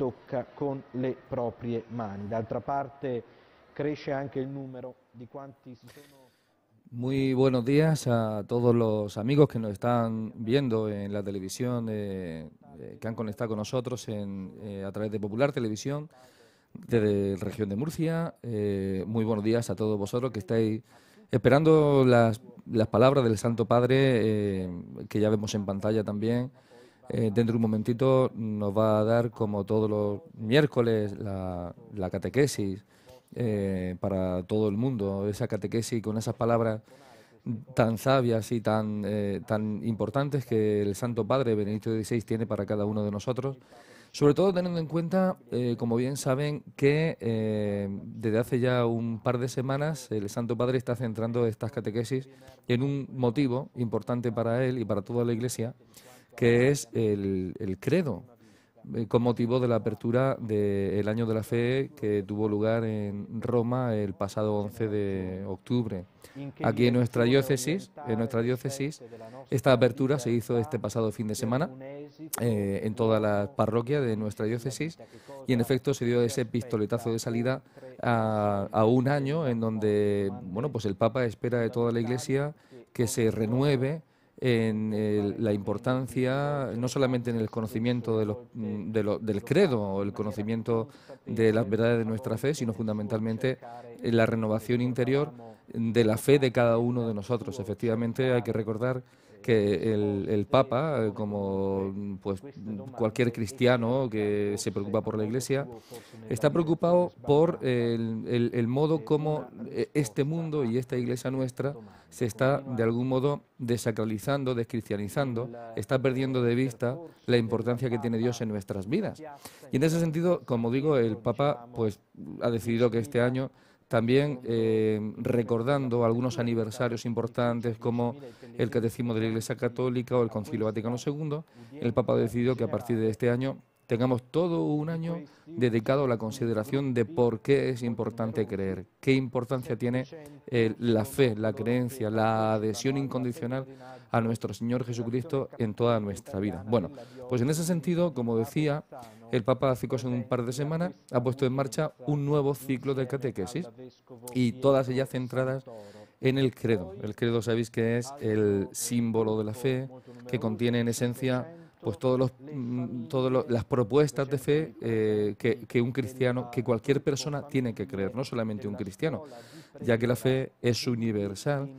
tocca con le proprie mani. D'altra parte cresce anche il numero di quanti si sono... Muy buenos días a todos los amigos que nos están viendo en la televisión, que han conectado con nosotros a través de Popular Televisión, desde la región de Murcia. Muy buenos días a todos vosotros que estáis esperando las palabras del Santo Padre, que ya vemos en pantalla también. Dentro de un momentito nos va a dar, como todos los miércoles, la catequesis para todo el mundo, esa catequesis con esas palabras tan sabias y tan importantes que el Santo Padre Benedicto XVI tiene para cada uno de nosotros, sobre todo teniendo en cuenta, como bien saben, que desde hace ya un par de semanas el Santo Padre está centrando estas catequesis en un motivo importante para él y para toda la Iglesia, que es el credo, con motivo de la apertura del Año de la Fe que tuvo lugar en Roma el pasado 11 de octubre. Aquí en nuestra diócesis, esta apertura se hizo este pasado fin de semana en todas las parroquias de nuestra diócesis, y en efecto se dio ese pistoletazo de salida a un año en donde, bueno, pues el Papa espera de toda la Iglesia que se renueve en la importancia, no solamente en el conocimiento del credo o el conocimiento de las verdades de nuestra fe, sino fundamentalmente en la renovación interior de la fe de cada uno de nosotros. Efectivamente, hay que recordar que el Papa, como pues cualquier cristiano que se preocupa por la Iglesia, está preocupado por el modo como este mundo y esta Iglesia nuestra se está de algún modo desacralizando, descristianizando, está perdiendo de vista la importancia que tiene Dios en nuestras vidas. Y en ese sentido, como digo, el Papa pues ha decidido que este año, también recordando algunos aniversarios importantes como el Catecismo de la Iglesia Católica o el Concilio Vaticano II, el Papa ha decidido que a partir de este año tengamos todo un año dedicado a la consideración de por qué es importante creer, qué importancia tiene la fe, la creencia, la adhesión incondicional a nuestro Señor Jesucristo en toda nuestra vida. Bueno, pues en ese sentido, como decía, el Papa hace cosa de un par de semanas ha puesto en marcha un nuevo ciclo de catequesis, y todas ellas centradas en el credo. El credo, sabéis que es el símbolo de la fe, que contiene en esencia pues todas las propuestas de fe que un cristiano, que cualquier persona tiene que creer, no solamente un cristiano, ya que la fe es universal.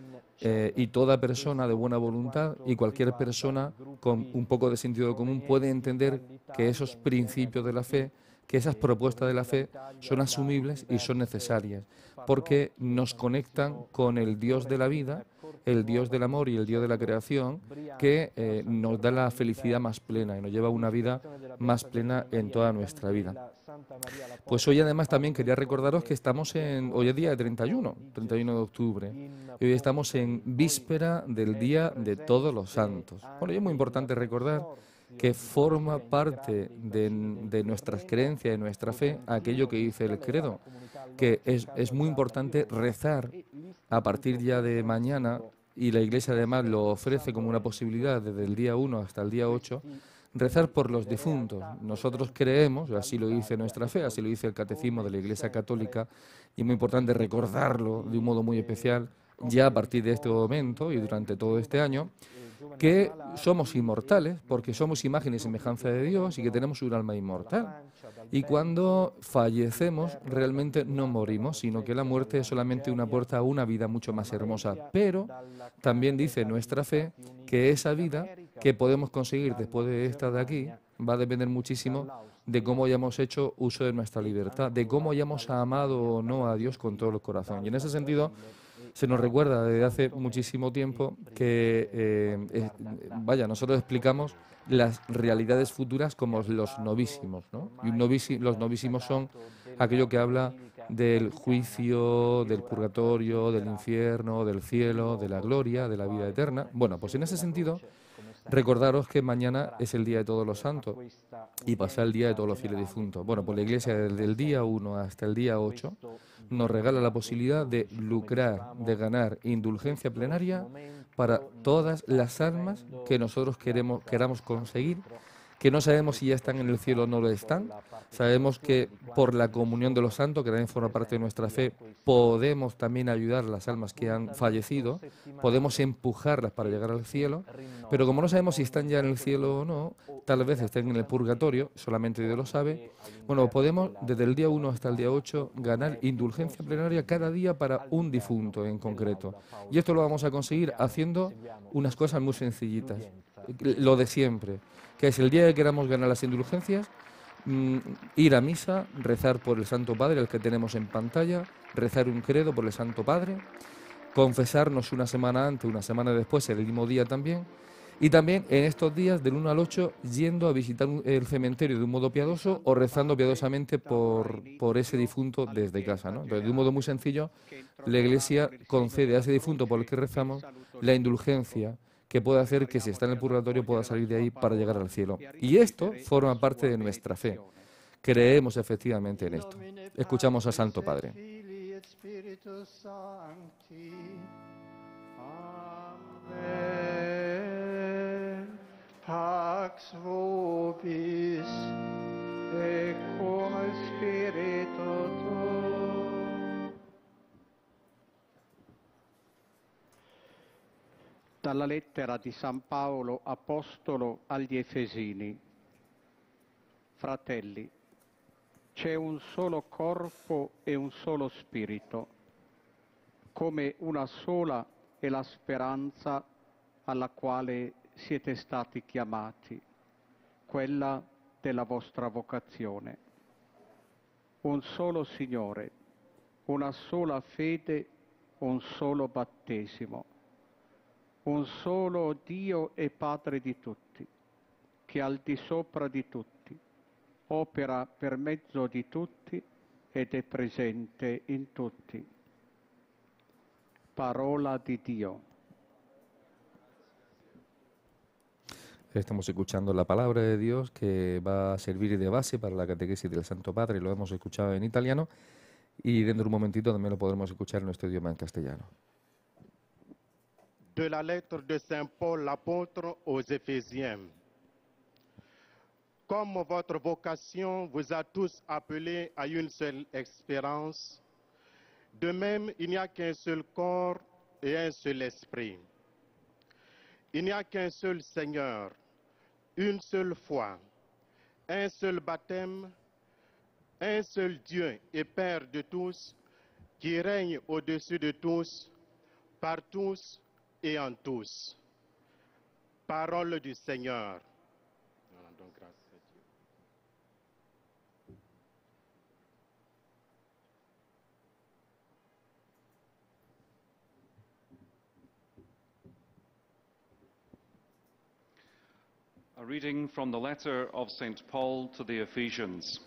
Y toda persona de buena voluntad y cualquier persona con un poco de sentido común puede entender que esos principios de la fe, que esas propuestas de la fe son asumibles y son necesarias, porque nos conectan con el Dios de la vida, el Dios del amor y el Dios de la creación, que nos da la felicidad más plena y nos lleva a una vida más plena en toda nuestra vida. Pues hoy además también quería recordaros que hoy es día de 31 de octubre, y hoy estamos en víspera del Día de Todos los Santos. Bueno, y es muy importante recordar que forma parte de nuestras creencias, de nuestra fe, aquello que dice el credo, que es muy importante rezar a partir ya de mañana, y la Iglesia además lo ofrece como una posibilidad desde el día 1 hasta el día 8, rezar por los difuntos. Nosotros creemos, así lo dice nuestra fe, así lo dice el Catecismo de la Iglesia Católica, y es muy importante recordarlo de un modo muy especial ya a partir de este momento y durante todo este año, que somos inmortales porque somos imagen y semejanza de Dios y que tenemos un alma inmortal. Y cuando fallecemos realmente no morimos, sino que la muerte es solamente una puerta a una vida mucho más hermosa. Pero también dice nuestra fe que esa vida que podemos conseguir después de esta de aquí va a depender muchísimo de cómo hayamos hecho uso de nuestra libertad, de cómo hayamos amado o no a Dios con todo el corazón. Y en ese sentido se nos recuerda desde hace muchísimo tiempo que, nosotros explicamos las realidades futuras como los novísimos, ¿no? Y los novísimos son aquello que habla del juicio, del purgatorio, del infierno, del cielo, de la gloria, de la vida eterna. Bueno, pues en ese sentido, recordaros que mañana es el Día de Todos los Santos y pasa el Día de Todos los Fieles Difuntos. Bueno, pues la Iglesia desde el día 1 hasta el día 8 nos regala la posibilidad de lucrar, de ganar indulgencia plenaria para todas las almas que nosotros queramos conseguir que no sabemos si ya están en el cielo o no lo están. Sabemos que por la comunión de los santos, que también forma parte de nuestra fe, podemos también ayudar a las almas que han fallecido, podemos empujarlas para llegar al cielo, pero como no sabemos si están ya en el cielo o no, tal vez estén en el purgatorio, solamente Dios lo sabe, bueno, podemos desde el día 1 hasta el día 8 ganar indulgencia plenaria cada día para un difunto en concreto. Y esto lo vamos a conseguir haciendo unas cosas muy sencillitas, lo de siempre, que es el día que queramos ganar las indulgencias, ir a misa, rezar por el Santo Padre, el que tenemos en pantalla, rezar un credo por el Santo Padre, confesarnos una semana antes, una semana después, el mismo día también, y también en estos días, del 1 al 8, yendo a visitar el cementerio de un modo piadoso o rezando piadosamente por ese difunto desde casa, ¿no? Entonces, de un modo muy sencillo, la Iglesia concede a ese difunto por el que rezamos la indulgencia que puede hacer que si está en el purgatorio pueda salir de ahí para llegar al cielo. Y esto forma parte de nuestra fe. Creemos efectivamente en esto. Escuchamos al Santo Padre. Pax vobis, et cum spiritu tuo. Dalla lettera di San Paolo, apostolo agli Efesini. Fratelli, c'è un solo corpo e un solo spirito, come una sola è la speranza alla quale siete stati chiamati, quella della vostra vocazione. Un solo Signore, una sola fede, un solo battesimo, un solo Dio e Padre di tutti, che al di sopra di tutti opera per mezzo di tutti ed è presente in tutti. Parola di Dio. Estamos escuchando la palabra de Dios que va a servir de base para la catequesis del Santo Padre. Lo hemos escuchado en italiano y dentro de un momentito también lo podremos escuchar en nuestro idioma en castellano. De la lettre de Saint Paul l'apôtre aux Éphésiens. Comme votre vocation vous a tous appelés à une seule expérience, de même il n'y a qu'un seul corps et un seul esprit. Il n'y a qu'un seul Seigneur, une seule foi, un seul baptême, un seul Dieu et Père de tous, qui règne au-dessus de tous, par tous et en tous. Parole du Seigneur. Donc, grâce à Dieu. A reading from the letter of St. Paul to the Ephesians.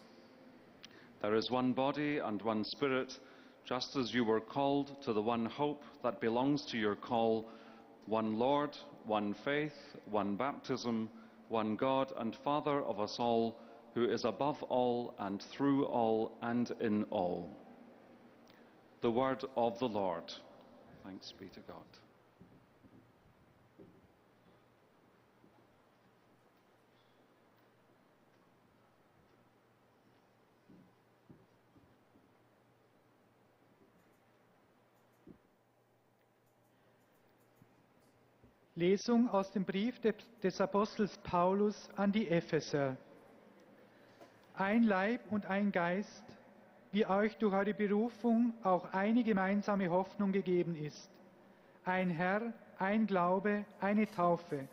There is one body and one Spirit, just as you were called to the one hope that belongs to your call, one Lord, one faith, one baptism, one God and Father of us all, who is above all and through all and in all. The word of the Lord. Thanks be to God. Lesung aus dem Brief des Apostels Paulus an die Epheser. Ein Leib und ein Geist, wie euch durch eure Berufung auch eine gemeinsame Hoffnung gegeben ist. Ein Herr, ein Glaube, eine Taufe.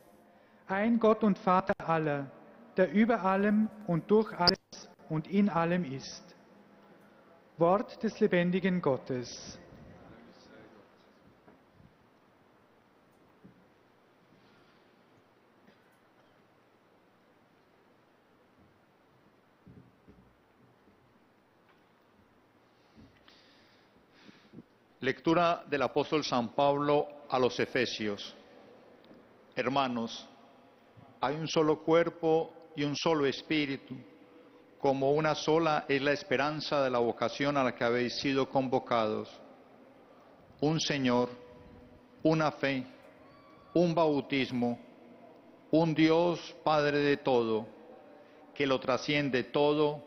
Ein Gott und Vater aller, der über allem und durch alles und in allem ist. Wort des lebendigen Gottes. Lectura del apóstol San Pablo a los Efesios. Hermanos, hay un solo cuerpo y un solo espíritu, como una sola es la esperanza de la vocación a la que habéis sido convocados. Un Señor, una fe, un bautismo, un Dios Padre de todo, que lo trasciende todo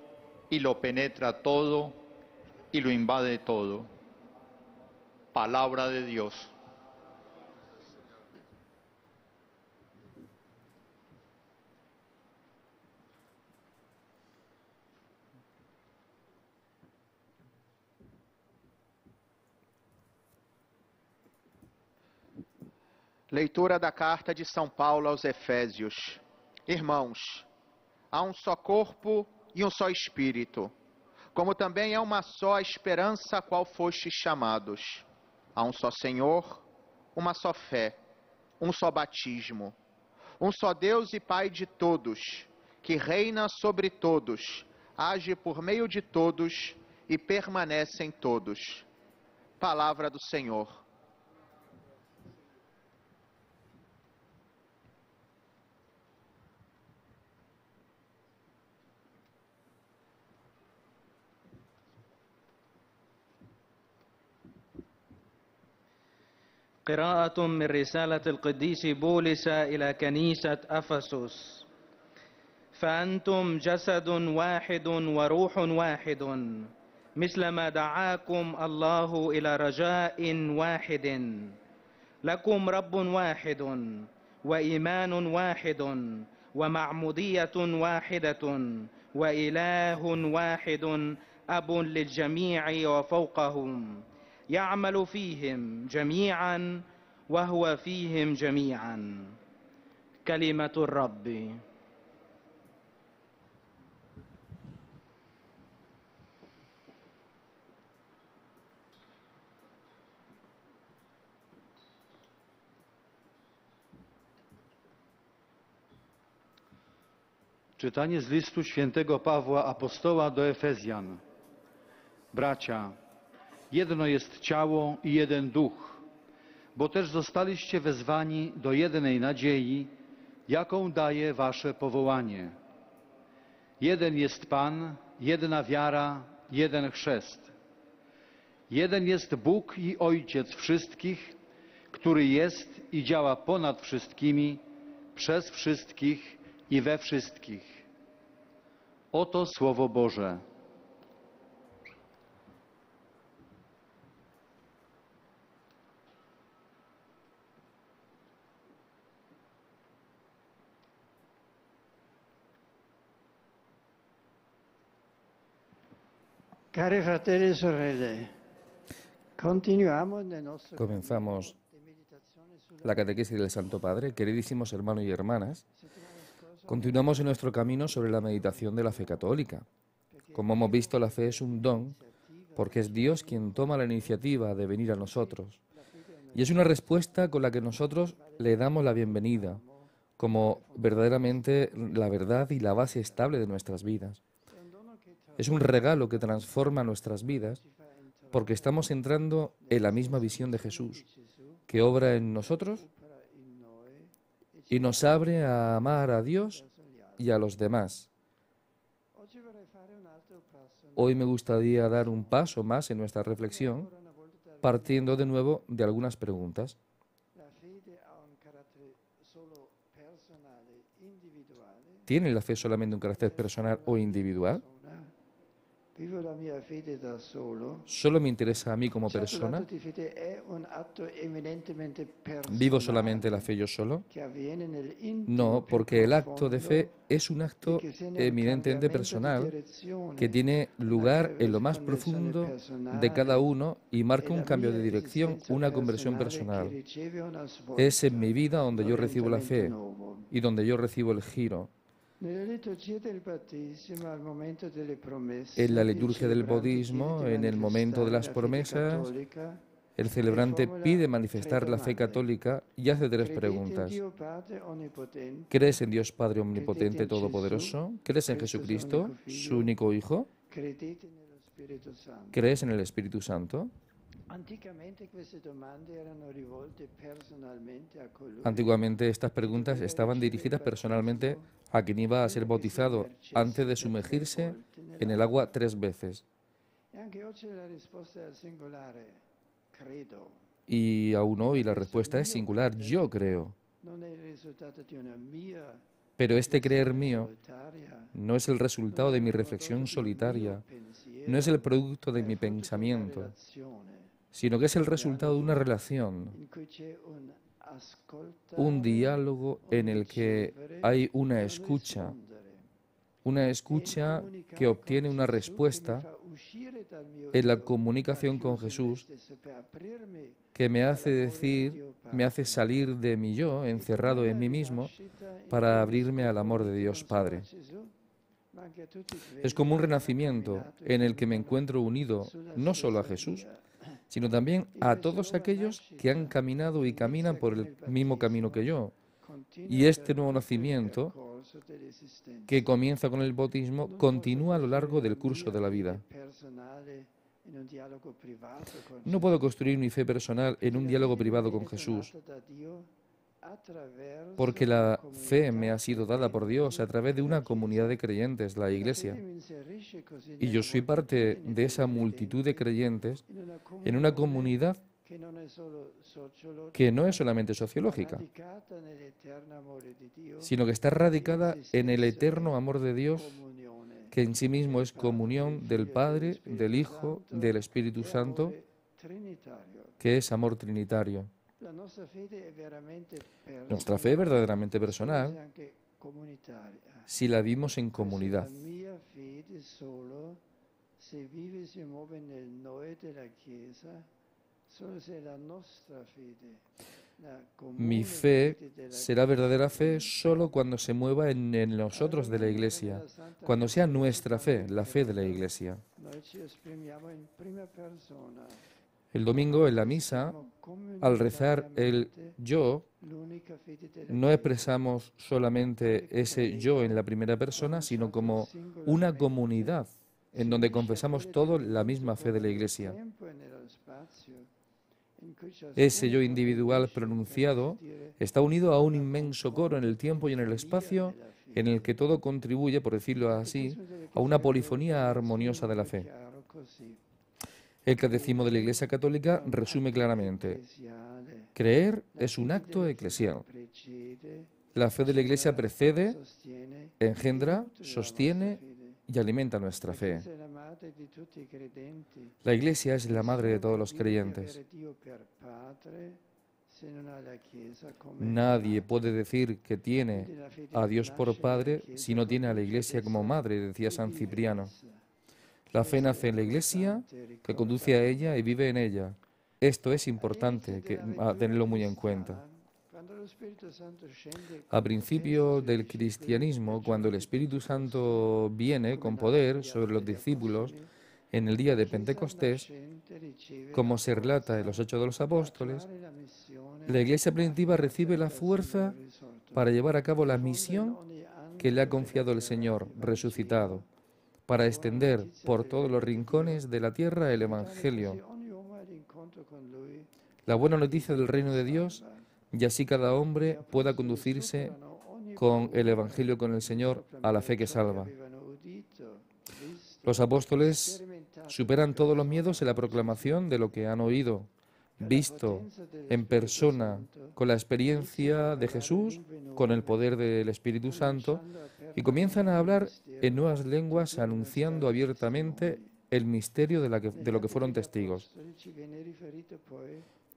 y lo penetra todo y lo invade todo. Palabra de Dios. Leitura da carta de São Paulo aos Efésios. Irmãos, há um só corpo e um só espírito, como também é uma só a esperança a qual fostes chamados. Há um só Senhor, uma só fé, um só batismo, um só Deus e Pai de todos, que reina sobre todos, age por meio de todos e permanece em todos. Palavra do Senhor. قراءة من رسالة القديس بولس إلى كنيسة أفسس. فأنتم جسد واحد وروح واحد، مثلما دعاكم الله إلى رجاء واحد. لكم رب واحد وإيمان واحد ومعمودية واحدة وإله واحد، أب للجميع وفوقهم، يعمل فيهم جميعا وهو فيهم جميعا. كلمة الرب. Czytanie z listu świętego Pawła Apostoła do Efezjan. Bracia, jedno jest ciało i jeden duch, bo też zostaliście wezwani do jednej nadziei, jaką daje wasze powołanie. Jeden jest Pan, jedna wiara, jeden chrzest. Jeden jest Bóg i Ojciec wszystkich, który jest i działa ponad wszystkimi, przez wszystkich i we wszystkich. Oto Słowo Boże. Cari fratelli e sorelle, continuamos nel nostro Comenzamos la catequesis del Santo Padre. Queridísimos hermanos y hermanas, continuamos en nuestro camino sobre la meditación de la fe católica. Como hemos visto, la fe es un don porque es Dios quien toma la iniciativa de venir a nosotros. Y es una respuesta con la que nosotros le damos la bienvenida como verdaderamente la verdad y la base estable de nuestras vidas. Es un regalo que transforma nuestras vidas porque estamos entrando en la misma visión de Jesús, que obra en nosotros y nos abre a amar a Dios y a los demás. Hoy me gustaría dar un paso más en nuestra reflexión, partiendo de nuevo de algunas preguntas. ¿Tiene la fe solamente un carácter personal o individual? ¿Solo me interesa a mí como persona? ¿Vivo solamente la fe yo solo? No, porque el acto de fe es un acto eminentemente personal que tiene lugar en lo más profundo de cada uno y marca un cambio de dirección, una conversión personal. Es en mi vida donde yo recibo la fe y donde yo recibo el giro. En la liturgia del bautismo, en el momento de las promesas, el celebrante pide manifestar la fe católica y hace tres preguntas. ¿Crees en Dios Padre Omnipotente Todopoderoso? ¿Crees en Jesucristo, su único Hijo? ¿Crees en el Espíritu Santo? Antiguamente estas preguntas estaban dirigidas personalmente a quien iba a ser bautizado antes de sumergirse en el agua 3 veces. Y aún hoy la respuesta es singular, yo creo. Pero este creer mío no es el resultado de mi reflexión solitaria, no es el producto de mi pensamiento, sino que es el resultado de una relación, un diálogo en el que hay una escucha que obtiene una respuesta en la comunicación con Jesús que me hace salir de mi yo, encerrado en mí mismo, para abrirme al amor de Dios Padre. Es como un renacimiento en el que me encuentro unido no solo a Jesús, sino también a todos aquellos que han caminado y caminan por el mismo camino que yo. Y este nuevo nacimiento, que comienza con el bautismo, continúa a lo largo del curso de la vida. No puedo construir mi fe personal en un diálogo privado con Jesús, porque la fe me ha sido dada por Dios a través de una comunidad de creyentes, la Iglesia. Y yo soy parte de esa multitud de creyentes en una comunidad que no es solamente sociológica, sino que está radicada en el eterno amor de Dios, que en sí mismo es comunión del Padre, del Hijo, del Espíritu Santo, que es amor trinitario. Nuestra fe es verdaderamente personal si la vivimos en comunidad. Mi fe será verdadera fe solo cuando se mueva en nosotros de la Iglesia, cuando sea nuestra fe, la fe de la Iglesia. El domingo en la misa, al rezar el yo, no expresamos solamente ese yo en la primera persona, sino como una comunidad en donde confesamos todos la misma fe de la Iglesia. Ese yo individual pronunciado está unido a un inmenso coro en el tiempo y en el espacio, en el que todo contribuye, por decirlo así, a una polifonía armoniosa de la fe. El Catecismo de la Iglesia Católica resume claramente: creer es un acto eclesial. La fe de la Iglesia precede, engendra, sostiene y alimenta nuestra fe. La Iglesia es la madre de todos los creyentes. Nadie puede decir que tiene a Dios por Padre si no tiene a la Iglesia como madre, decía San Cipriano. La fe nace en la Iglesia, que conduce a ella y vive en ella. Esto es importante tenerlo muy en cuenta. A principio del cristianismo, cuando el Espíritu Santo viene con poder sobre los discípulos en el día de Pentecostés, como se relata en los Hechos de los Apóstoles, la Iglesia primitiva recibe la fuerza para llevar a cabo la misión que le ha confiado el Señor resucitado, para extender por todos los rincones de la tierra el Evangelio, la buena noticia del reino de Dios, y así cada hombre pueda conducirse con el Evangelio, con el Señor, a la fe que salva. Los apóstoles superan todos los miedos en la proclamación de lo que han oído, visto en persona, con la experiencia de Jesús, con el poder del Espíritu Santo, y comienzan a hablar en nuevas lenguas, anunciando abiertamente el misterio de lo que fueron testigos.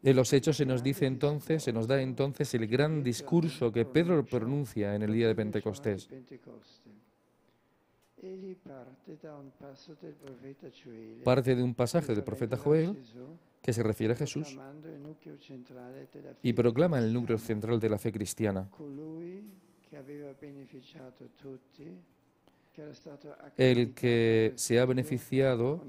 En los Hechos se nos da entonces el gran discurso que Pedro pronuncia en el día de Pentecostés. Parte de un pasaje del profeta Joel que se refiere a Jesús y proclama el núcleo central de la fe cristiana. El que se ha beneficiado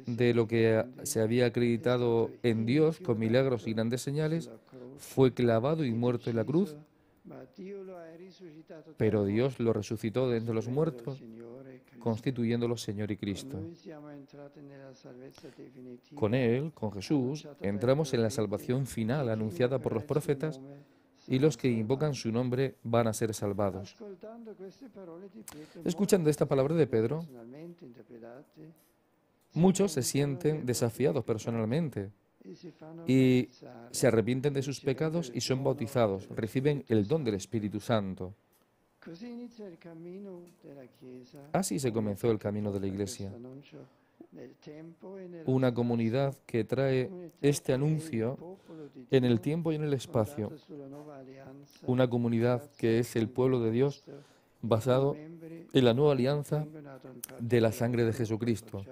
de lo que se había acreditado en Dios con milagros y grandes señales, fue clavado y muerto en la cruz, pero Dios lo resucitó de entre los muertos, constituyéndolo Señor y Cristo. Con Él, con Jesús, entramos en la salvación final anunciada por los profetas, y los que invocan su nombre van a ser salvados. Escuchando esta palabra de Pedro, muchos se sienten desafiados personalmente y se arrepienten de sus pecados y son bautizados, reciben el don del Espíritu Santo. Así se comenzó el camino de la Iglesia. Una comunidad que trae este anuncio en el tiempo y en el espacio. Una comunidad que es el pueblo de Dios basado en la nueva alianza de la sangre de Jesucristo,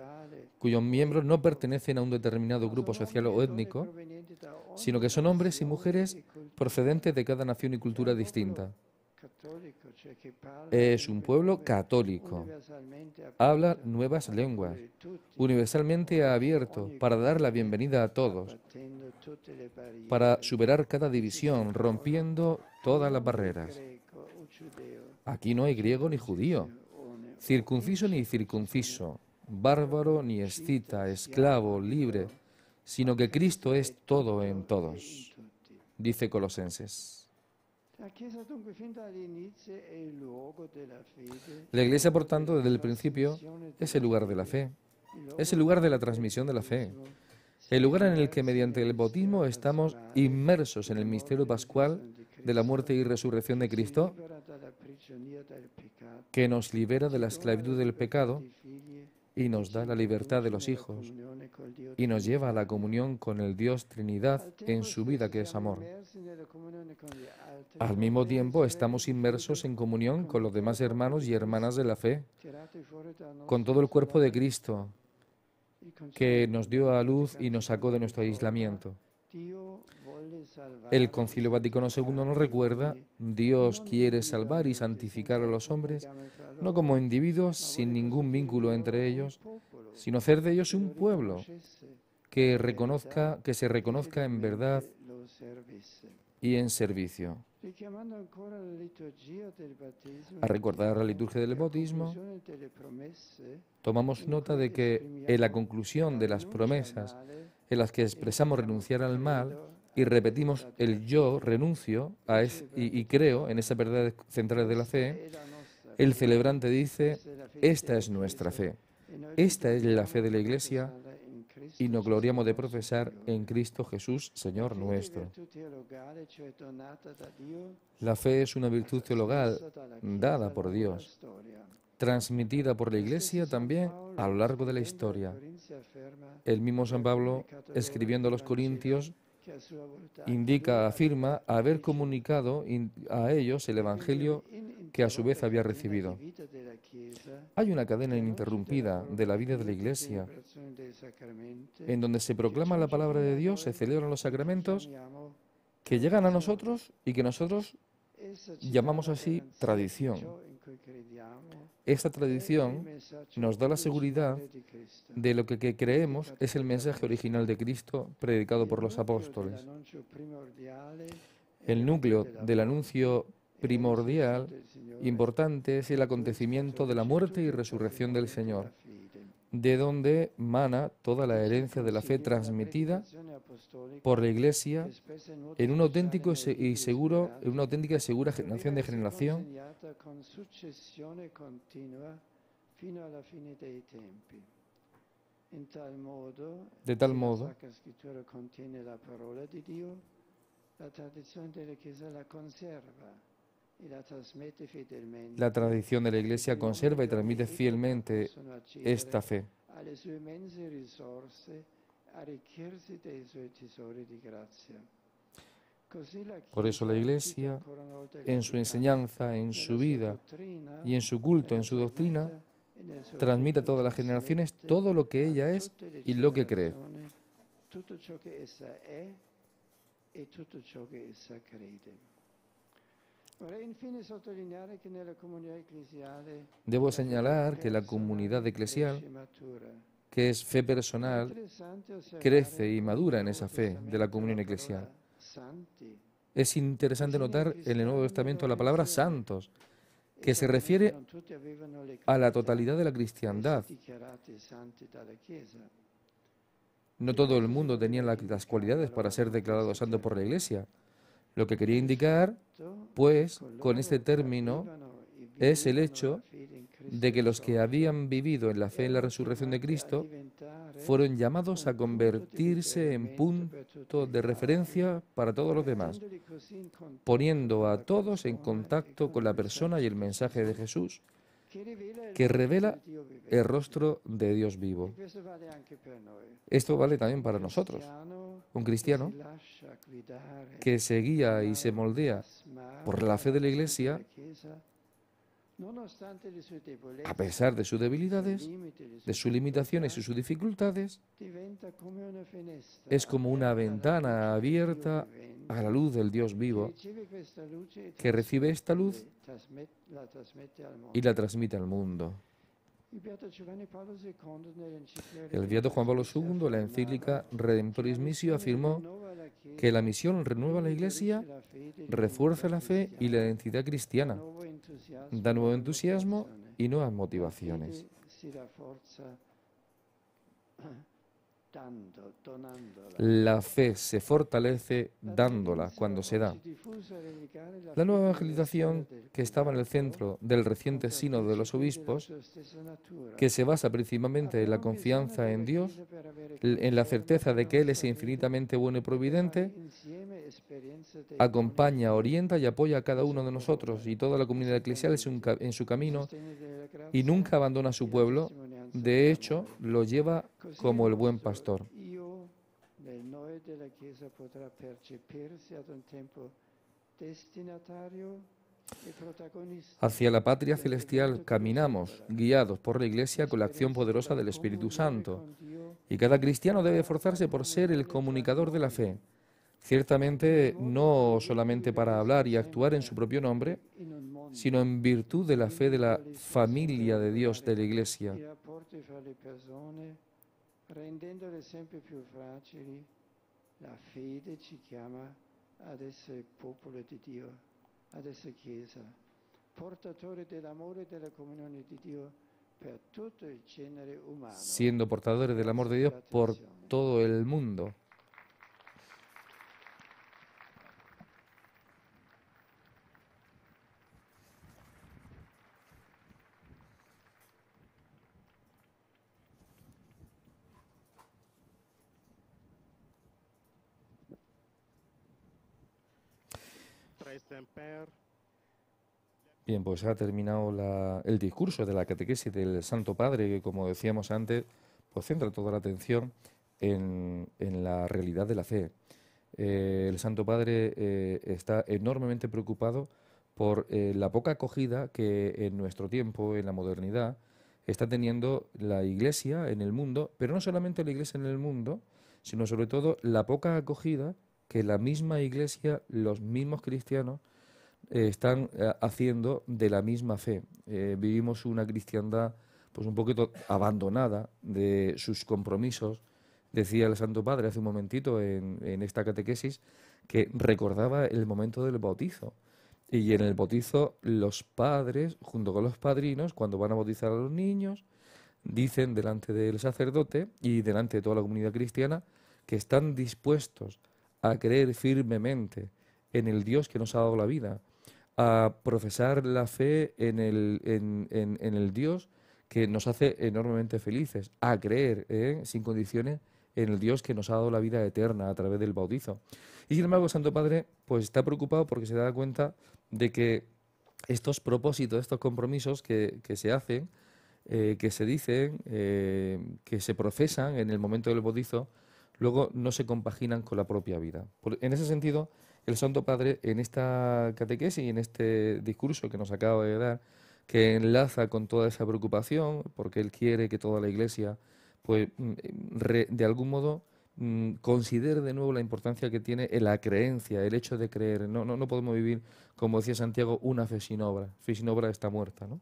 cuyos miembros no pertenecen a un determinado grupo social o étnico, sino que son hombres y mujeres procedentes de cada nación y cultura distinta. Es un pueblo católico. Habla nuevas lenguas, universalmente abierto para dar la bienvenida a todos, para superar cada división, rompiendo todas las barreras. Aquí no hay griego ni judío, circunciso ni circunciso, bárbaro ni escita, esclavo, libre, sino que Cristo es todo en todos, dice Colosenses. La Iglesia, por tanto, desde el principio es el lugar de la fe, es el lugar de la transmisión de la fe, el lugar en el que mediante el bautismo estamos inmersos en el misterio pascual de la muerte y resurrección de Cristo, que nos libera de la esclavitud del pecado y nos da la libertad de los hijos y nos lleva a la comunión con el Dios Trinidad en su vida, que es amor. Al mismo tiempo estamos inmersos en comunión con los demás hermanos y hermanas de la fe, con todo el cuerpo de Cristo, que nos dio a luz y nos sacó de nuestro aislamiento. El Concilio Vaticano II nos recuerda: Dios quiere salvar y santificar a los hombres, no como individuos sin ningún vínculo entre ellos, sino hacer de ellos un pueblo que se reconozca en verdad y en servicio. A recordar la liturgia del bautismo, tomamos nota de que en la conclusión de las promesas en las que expresamos renunciar al mal y repetimos el yo renuncio y creo en esas verdades centrales de la fe, el celebrante dice: esta es nuestra fe, esta es la fe de la Iglesia y nos gloriamos de profesar en Cristo Jesús, Señor nuestro. La fe es una virtud teologal dada por Dios, transmitida por la Iglesia también a lo largo de la historia. El mismo San Pablo, escribiendo a los Corintios, afirma haber comunicado a ellos el Evangelio que a su vez había recibido. Hay una cadena ininterrumpida de la vida de la Iglesia, en donde se proclama la palabra de Dios, se celebran los sacramentos que llegan a nosotros y que nosotros llamamos así tradición. Esta tradición nos da la seguridad de lo que creemos es el mensaje original de Cristo predicado por los apóstoles. El núcleo del anuncio primordial, importante, es el acontecimiento de la muerte y resurrección del Señor, de donde mana toda la herencia de la fe transmitida por la Iglesia en un auténtico y seguro, en una auténtica y segura generación de generación, de tal modo la tradición de la Iglesia conserva y transmite fielmente esta fe. Por eso la Iglesia, en su enseñanza, en su vida y en su culto, en su doctrina, transmite a todas las generaciones todo lo que ella es y lo que cree. Debo señalar que la comunidad eclesial, que es fe personal, crece y madura en esa fe de la comunión eclesial. Es interesante notar en el Nuevo Testamento la palabra santos, que se refiere a la totalidad de la cristiandad. No todo el mundo tenía las cualidades para ser declarado santo por la Iglesia. Lo que quería indicar, pues, con este término es el hecho de que los que habían vivido en la fe en la resurrección de Cristo fueron llamados a convertirse en punto de referencia para todos los demás, poniendo a todos en contacto con la persona y el mensaje de Jesús, que revela el rostro de Dios vivo. Esto vale también para nosotros. Un cristiano que se guía y se moldea por la fe de la Iglesia, a pesar de sus debilidades, de sus limitaciones y sus dificultades, es como una ventana abierta a la luz del Dios vivo, que recibe esta luz y la transmite al mundo. El beato Juan Pablo II, en la encíclica Redemptoris Missio, afirmó que la misión renueva la Iglesia, refuerza la fe y la identidad cristiana, da nuevo entusiasmo y nuevas motivaciones. La fe se fortalece dándola cuando se da. La nueva evangelización, que estaba en el centro del reciente sínodo de los obispos, que se basa principalmente en la confianza en Dios, en la certeza de que Él es infinitamente bueno y providente, acompaña, orienta y apoya a cada uno de nosotros y toda la comunidad eclesial en su camino y nunca abandona a su pueblo. De hecho, lo lleva como el buen pastor. Hacia la patria celestial caminamos, guiados por la Iglesia con la acción poderosa del Espíritu Santo. Y cada cristiano debe esforzarse por ser el comunicador de la fe. Ciertamente, no solamente para hablar y actuar en su propio nombre, sino en virtud de la fe de la familia de Dios de la Iglesia. La fede ci chiama ad essere popolo di Dio, ad essere Chiesa, portatori dell'amore e della comunione di Dio per tutto il genere umano. Siendo portadores del amor de Dios por todo el mundo. Bien, pues ha terminado el discurso de la catequesis del Santo Padre, que como decíamos antes, pues centra toda la atención en la realidad de la fe. El Santo Padre está enormemente preocupado por la poca acogida que en nuestro tiempo, en la modernidad, está teniendo la Iglesia en el mundo, pero no solamente la Iglesia en el mundo, sino sobre todo la poca acogida que la misma Iglesia, los mismos cristianos, están haciendo de la misma fe. Vivimos una cristiandad pues un poquito abandonada de sus compromisos. Decía el Santo Padre hace un momentito en esta catequesis que recordaba el momento del bautizo. Y en el bautizo los padres, junto con los padrinos, cuando van a bautizar a los niños, dicen delante del sacerdote y delante de toda la comunidad cristiana que están dispuestos a creer firmemente en el Dios que nos ha dado la vida, a profesar la fe en el Dios que nos hace enormemente felices, a creer sin condiciones en el Dios que nos ha dado la vida eterna a través del bautizo. Y sin embargo el Santo Padre pues está preocupado porque se da cuenta de que estos propósitos, estos compromisos que se hacen, que se dicen, que se profesan en el momento del bautizo, luego no se compaginan con la propia vida. En ese sentido, el Santo Padre, en esta catequesis y en este discurso que nos acaba de dar, que enlaza con toda esa preocupación, porque él quiere que toda la Iglesia, pues, de algún modo, considere de nuevo la importancia que tiene en la creencia, el hecho de creer. No podemos vivir, como decía Santiago, una fe sin obra. Fe sin obra está muerta, ¿no?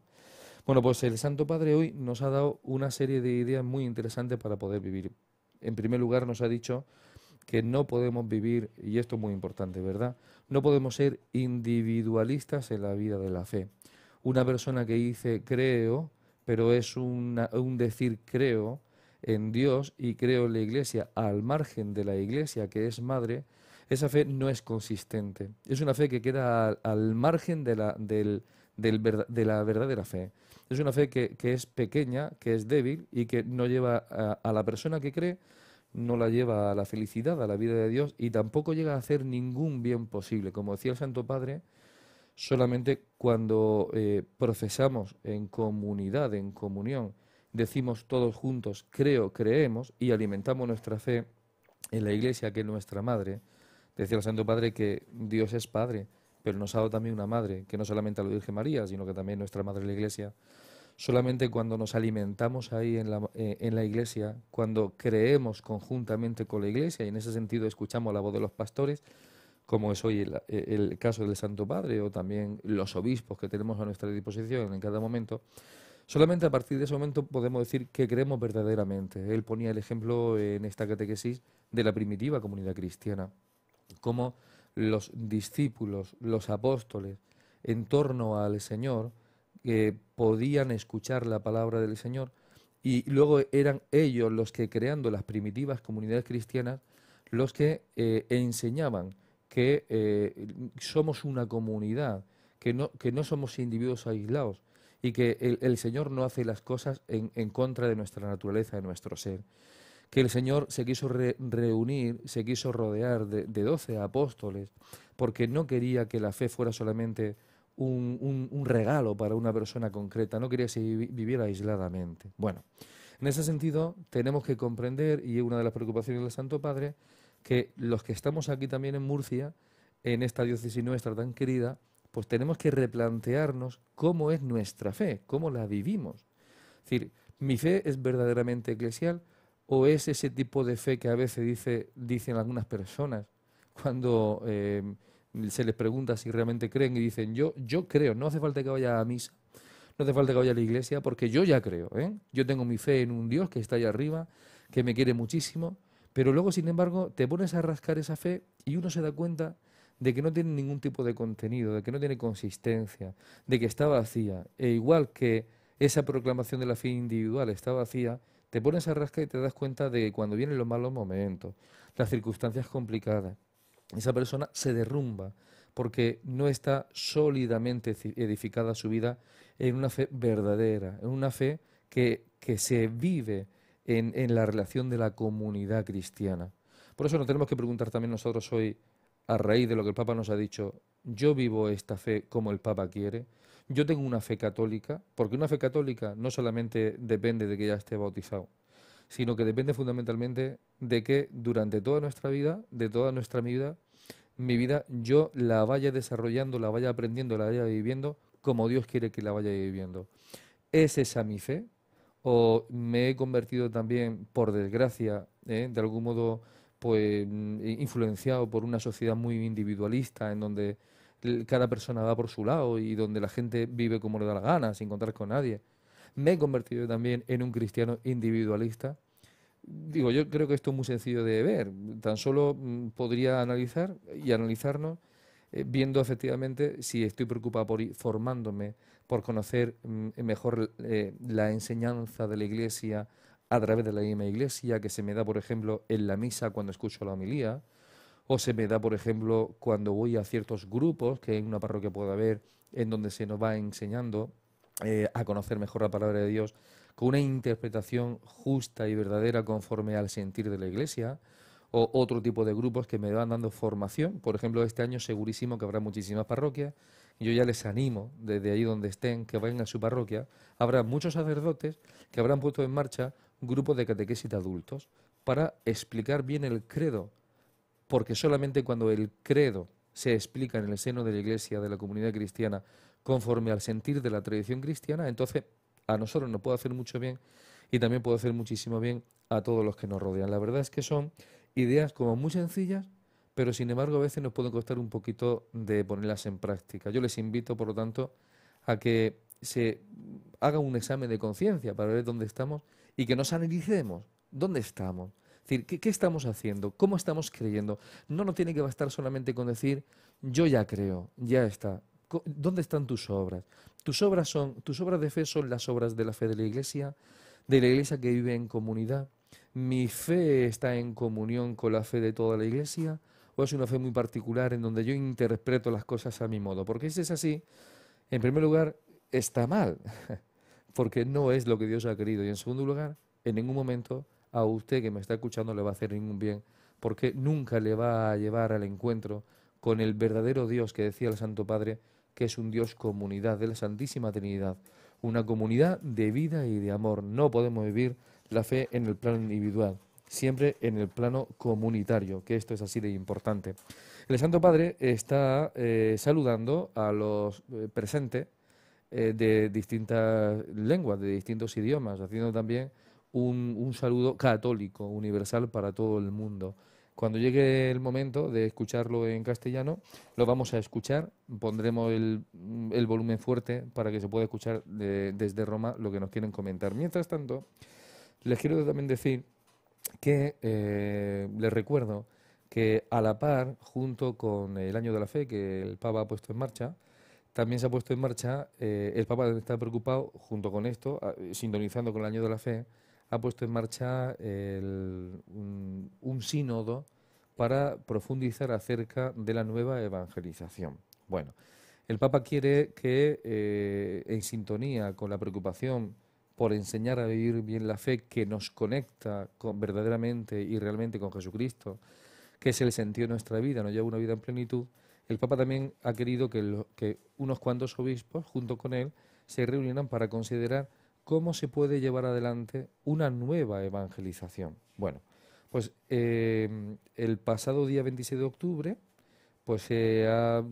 Bueno, pues el Santo Padre hoy nos ha dado una serie de ideas muy interesantes para poder vivir. En primer lugar, nos ha dicho que no podemos vivir, y esto es muy importante, ¿verdad? No podemos ser individualistas en la vida de la fe. Una persona que dice creo, pero es un decir creo en Dios y creo en la Iglesia al margen de la Iglesia, que es madre, esa fe no es consistente. Es una fe que queda al margen de de la verdadera fe. Es una fe que es pequeña, que es débil y que no lleva a la persona que cree, no la lleva a la felicidad, a la vida de Dios, y tampoco llega a hacer ningún bien posible. Como decía el Santo Padre, solamente cuando profesamos en comunidad, en comunión, decimos todos juntos, creo, creemos, y alimentamos nuestra fe en la Iglesia, que es nuestra madre. Decía el Santo Padre que Dios es Padre, pero nos ha dado también una madre, que no solamente a la Virgen María, sino que también nuestra madre la Iglesia. Solamente cuando nos alimentamos ahí en la Iglesia, cuando creemos conjuntamente con la Iglesia, y en ese sentido escuchamos la voz de los pastores, como es hoy el caso del Santo Padre, o también los obispos que tenemos a nuestra disposición en cada momento, solamente a partir de ese momento podemos decir que creemos verdaderamente. Él ponía el ejemplo en esta catequesis de la primitiva comunidad cristiana, cómo los discípulos, los apóstoles, en torno al Señor, podían escuchar la palabra del Señor, y luego eran ellos los que, creando las primitivas comunidades cristianas, los que enseñaban que somos una comunidad, que no somos individuos aislados, y que el Señor no hace las cosas en contra de nuestra naturaleza, de nuestro ser. Que el Señor se quiso reunir, se quiso rodear de 12 apóstoles, porque no quería que la fe fuera solamente un regalo para una persona concreta, no quería que se viviera aisladamente. Bueno, en ese sentido tenemos que comprender, y es una de las preocupaciones del Santo Padre, que los que estamos aquí también en Murcia, en esta diócesis nuestra tan querida, pues tenemos que replantearnos cómo es nuestra fe, cómo la vivimos. Es decir, ¿mi fe es verdaderamente eclesial o es ese tipo de fe que a veces dicen algunas personas cuando se les pregunta si realmente creen y dicen yo creo, no hace falta que vaya a misa, no hace falta que vaya a la iglesia porque yo ya creo, yo tengo mi fe en un Dios que está allá arriba, que me quiere muchísimo, pero luego sin embargo te pones a rascar esa fe y uno se da cuenta de que no tiene ningún tipo de contenido, de que no tiene consistencia, de que está vacía. E igual que esa proclamación de la fe individual está vacía, te pones a rascar y te das cuenta de que cuando vienen los malos momentos, las circunstancias complicadas, esa persona se derrumba porque no está sólidamente edificada su vida en una fe verdadera, en una fe que se vive en la relación de la comunidad cristiana. Por eso nos tenemos que preguntar también nosotros hoy, a raíz de lo que el Papa nos ha dicho, yo vivo esta fe como el Papa quiere, yo tengo una fe católica, porque una fe católica no solamente depende de que ya esté bautizado, sino que depende fundamentalmente de que durante toda nuestra vida, de toda nuestra vida, mi vida yo la vaya desarrollando, la vaya aprendiendo, la vaya viviendo como Dios quiere que la vaya viviendo. ¿Es esa mi fe? ¿O me he convertido también, por desgracia, de algún modo, pues influenciado por una sociedad muy individualista en donde cada persona va por su lado y donde la gente vive como le da la gana, sin contar con nadie? Me he convertido también en un cristiano individualista. Digo, yo creo que esto es muy sencillo de ver. Tan solo podría analizar y analizarnos viendo efectivamente si estoy preocupado por ir formándome, por conocer mejor la enseñanza de la Iglesia a través de la misma Iglesia, que se me da, por ejemplo, en la misa cuando escucho la homilía, o se me da, por ejemplo, cuando voy a ciertos grupos que en una parroquia puede haber, en donde se nos va enseñando a conocer mejor la palabra de Dios, con una interpretación justa y verdadera conforme al sentir de la Iglesia, o otro tipo de grupos que me van dando formación. Por ejemplo, este año segurísimo que habrá muchísimas parroquias, y yo ya les animo, desde ahí donde estén, que vayan a su parroquia. Habrá muchos sacerdotes que habrán puesto en marcha grupos de catequesis de adultos para explicar bien el credo, porque solamente cuando el credo se explica en el seno de la Iglesia, de la comunidad cristiana, conforme al sentir de la tradición cristiana, entonces a nosotros nos puede hacer mucho bien y también puede hacer muchísimo bien a todos los que nos rodean. La verdad es que son ideas como muy sencillas, pero sin embargo a veces nos pueden costar un poquito de ponerlas en práctica. Yo les invito, por lo tanto, a que se haga un examen de conciencia para ver dónde estamos y que nos analicemos dónde estamos. Es decir, ¿qué estamos haciendo? ¿Cómo estamos creyendo? No nos tiene que bastar solamente con decir, yo ya creo, ya está. ¿Dónde están tus obras? Tus obras de fe son las obras de la fe de la Iglesia que vive en comunidad. ¿Mi fe está en comunión con la fe de toda la Iglesia? ¿O es una fe muy particular en donde yo interpreto las cosas a mi modo? Porque si es así, En primer lugar, está mal, porque no es lo que Dios ha querido. Y en segundo lugar, en ningún momento a usted que me está escuchando le va a hacer ningún bien, porque nunca le va a llevar al encuentro con el verdadero Dios que decía el Santo Padre, que es un Dios comunidad de la Santísima Trinidad, una comunidad de vida y de amor. No podemos vivir la fe en el plano individual, siempre en el plano comunitario, que esto es así de importante. El Santo Padre está saludando a los presentes de distintas lenguas, de distintos idiomas, haciendo también un saludo católico, universal para todo el mundo. Cuando llegue el momento de escucharlo en castellano, lo vamos a escuchar, pondremos el volumen fuerte para que se pueda escuchar desde Roma lo que nos quieren comentar. Mientras tanto, les quiero también decir que les recuerdo que a la par, junto con el Año de la Fe que el Papa ha puesto en marcha, también se ha puesto en marcha, el Papa está preocupado, junto con esto, sintonizando con el Año de la Fe, ha puesto en marcha un sínodo para profundizar acerca de la nueva evangelización. Bueno, el Papa quiere que, en sintonía con la preocupación por enseñar a vivir bien la fe que nos conecta verdaderamente y realmente con Jesucristo, que es el sentido de nuestra vida, nos lleva una vida en plenitud, el Papa también ha querido que unos cuantos obispos, junto con él, se reunieran para considerar cómo se puede llevar adelante una nueva evangelización. Bueno, pues el pasado día 26 de octubre, pues desde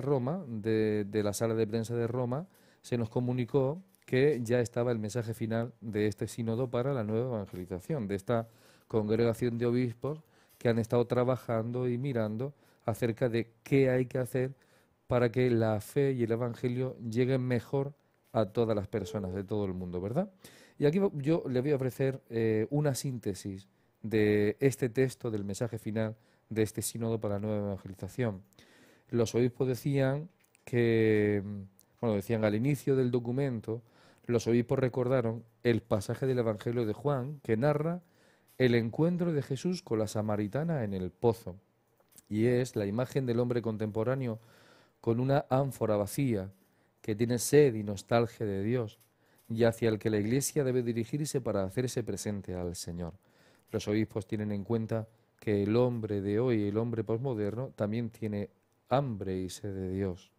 Roma, de la sala de prensa de Roma, se nos comunicó que ya estaba el mensaje final de este sínodo para la nueva evangelización, de esta congregación de obispos que han estado trabajando y mirando acerca de qué hay que hacer para que la fe y el evangelio lleguen mejor a todas las personas de todo el mundo, ¿verdad? Y aquí yo le voy a ofrecer una síntesis de este texto del mensaje final de este sínodo para la nueva evangelización. Los obispos decían que, bueno, decían al inicio del documento, los obispos recordaron el pasaje del Evangelio de Juan que narra el encuentro de Jesús con la samaritana en el pozo. Y es la imagen del hombre contemporáneo con una ánfora vacía, que tiene sed y nostalgia de Dios, y hacia el que la Iglesia debe dirigirse para hacerse presente al Señor. Los obispos tienen en cuenta que el hombre de hoy, el hombre posmoderno, también tiene hambre y sed de Dios,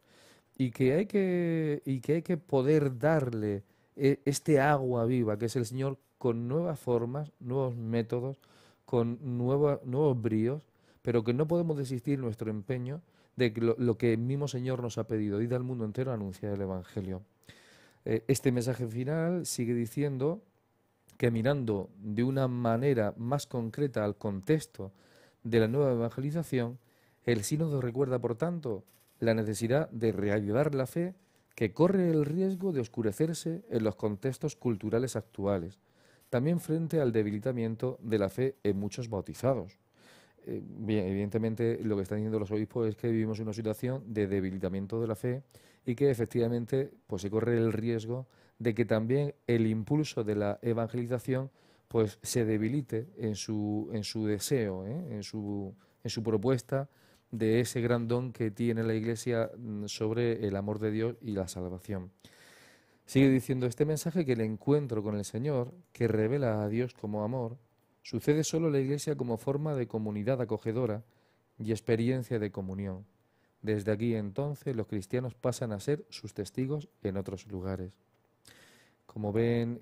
y que hay que poder darle este agua viva, que es el Señor, con nuevas formas, nuevos métodos, con nuevos bríos, pero que no podemos desistir en nuestro empeño de que lo que el mismo Señor nos ha pedido, ir al mundo entero a anunciar el Evangelio. Este mensaje final sigue diciendo que, mirando de una manera más concreta al contexto de la nueva evangelización, el sínodo recuerda, por tanto, la necesidad de reavivar la fe que corre el riesgo de oscurecerse en los contextos culturales actuales, también frente al debilitamiento de la fe en muchos bautizados. Bien, evidentemente lo que están diciendo los obispos es que vivimos una situación de debilitamiento de la fe y que efectivamente pues se corre el riesgo de que también el impulso de la evangelización pues se debilite en su deseo, en su propuesta de ese gran don que tiene la Iglesia sobre el amor de Dios y la salvación. Sigue diciendo este mensaje que el encuentro con el Señor, que revela a Dios como amor, sucede solo en la Iglesia como forma de comunidad acogedora y experiencia de comunión. Desde aquí entonces los cristianos pasan a ser sus testigos en otros lugares. Como ven,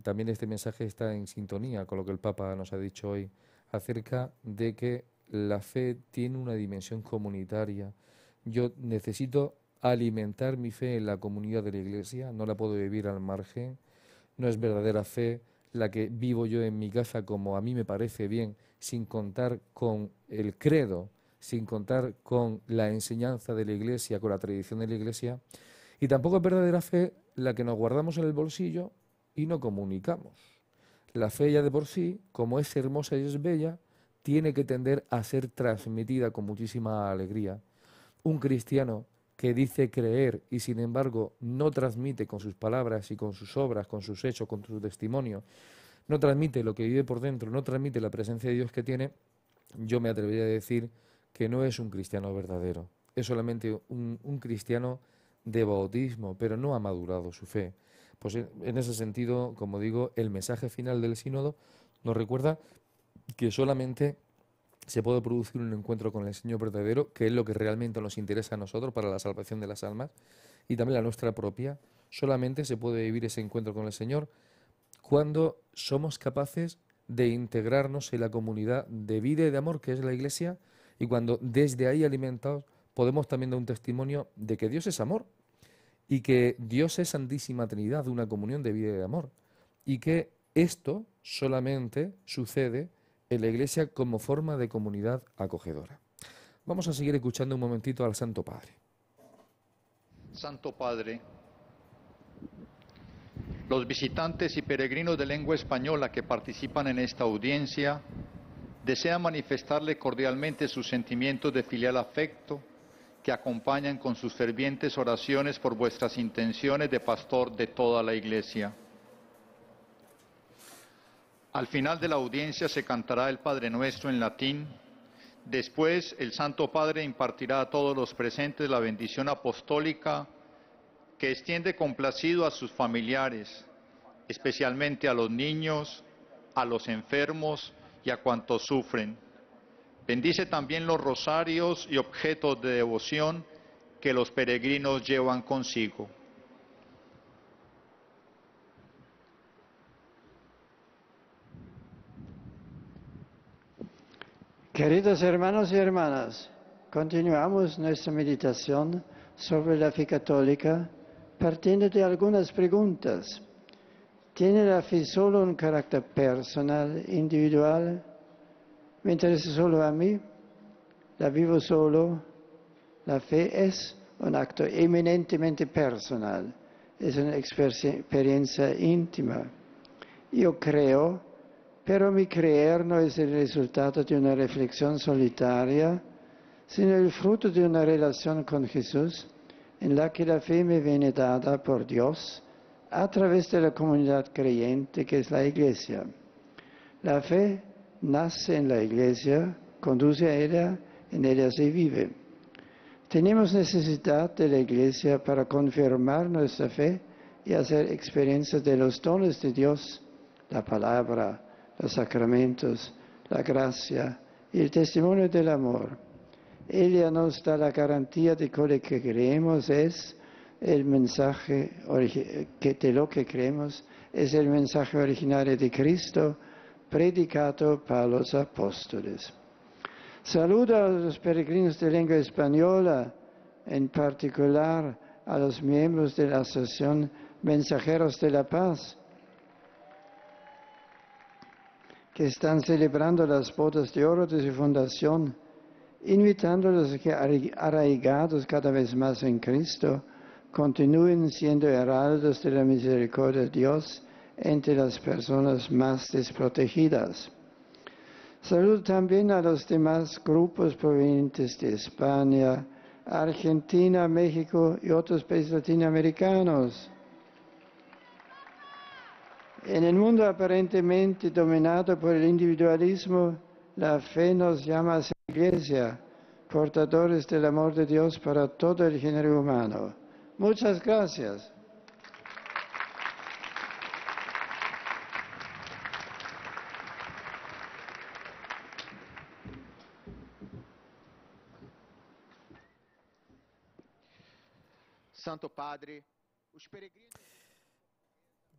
también este mensaje está en sintonía con lo que el Papa nos ha dicho hoy acerca de que la fe tiene una dimensión comunitaria. Yo necesito alimentar mi fe en la comunidad de la Iglesia, no la puedo vivir al margen. No es verdadera fe la que vivo yo en mi casa como a mí me parece bien, sin contar con el credo, sin contar con la enseñanza de la Iglesia, con la tradición de la Iglesia. Y tampoco es verdadera fe la que nos guardamos en el bolsillo y no comunicamos. La fe ya de por sí, como es hermosa y es bella, tiene que tender a ser transmitida con muchísima alegría. Un cristiano que dice creer y sin embargo no transmite con sus palabras y con sus obras, con sus hechos, con su testimonio, no transmite lo que vive por dentro, no transmite la presencia de Dios que tiene, yo me atrevería a decir que no es un cristiano verdadero. Es solamente un cristiano de bautismo, pero no ha madurado su fe. Pues en ese sentido, como digo, el mensaje final del sínodo nos recuerda que solamente se puede producir un encuentro con el Señor verdadero, que es lo que realmente nos interesa a nosotros para la salvación de las almas, y también la nuestra propia. Solamente se puede vivir ese encuentro con el Señor cuando somos capaces de integrarnos en la comunidad de vida y de amor que es la Iglesia, y cuando desde ahí alimentados podemos también dar un testimonio de que Dios es amor y que Dios es Santísima Trinidad, una comunión de vida y de amor, y que esto solamente sucede en la Iglesia como forma de comunidad acogedora. Vamos a seguir escuchando un momentito al Santo Padre. Santo Padre, los visitantes y peregrinos de lengua española que participan en esta audiencia desean manifestarle cordialmente sus sentimientos de filial afecto que acompañan con sus fervientes oraciones por vuestras intenciones de pastor de toda la Iglesia. Al final de la audiencia se cantará el Padre Nuestro en latín. Después el Santo Padre impartirá a todos los presentes la bendición apostólica que extiende complacido a sus familiares, especialmente a los niños, a los enfermos y a cuantos sufren. Bendice también los rosarios y objetos de devoción que los peregrinos llevan consigo. Queridos hermanos y hermanas, continuamos nuestra meditación sobre la fe católica partiendo de algunas preguntas. ¿Tiene la fe solo un carácter personal, individual? ¿Me interesa solo a mí? ¿La vivo solo? La fe es un acto eminentemente personal, es una experiencia íntima. Yo creo, pero mi creer no es el resultado de una reflexión solitaria, sino el fruto de una relación con Jesús, en la que la fe me viene dada por Dios a través de la comunidad creyente que es la Iglesia. La fe nace en la Iglesia, conduce a ella, en ella se vive. Tenemos necesidad de la Iglesia para confirmar nuestra fe y hacer experiencias de los dones de Dios, la palabra, los sacramentos, la gracia y el testimonio del amor. Ella nos da la garantía de que lo que creemos es el mensaje de lo que creemos es el mensaje originario de Cristo predicado por los apóstoles. Saludo a los peregrinos de lengua española, en particular a los miembros de la Asociación Mensajeros de la Paz, que están celebrando las bodas de oro de su fundación, invitándolos a que, arraigados cada vez más en Cristo, continúen siendo heraldos de la misericordia de Dios entre las personas más desprotegidas. Saludo también a los demás grupos provenientes de España, Argentina, México y otros países latinoamericanos. En el mundo aparentemente dominado por el individualismo, la fe nos llama a ser Iglesia, portadores del amor de Dios para todo el género humano. Muchas gracias. Santo Padre, os peregrinos...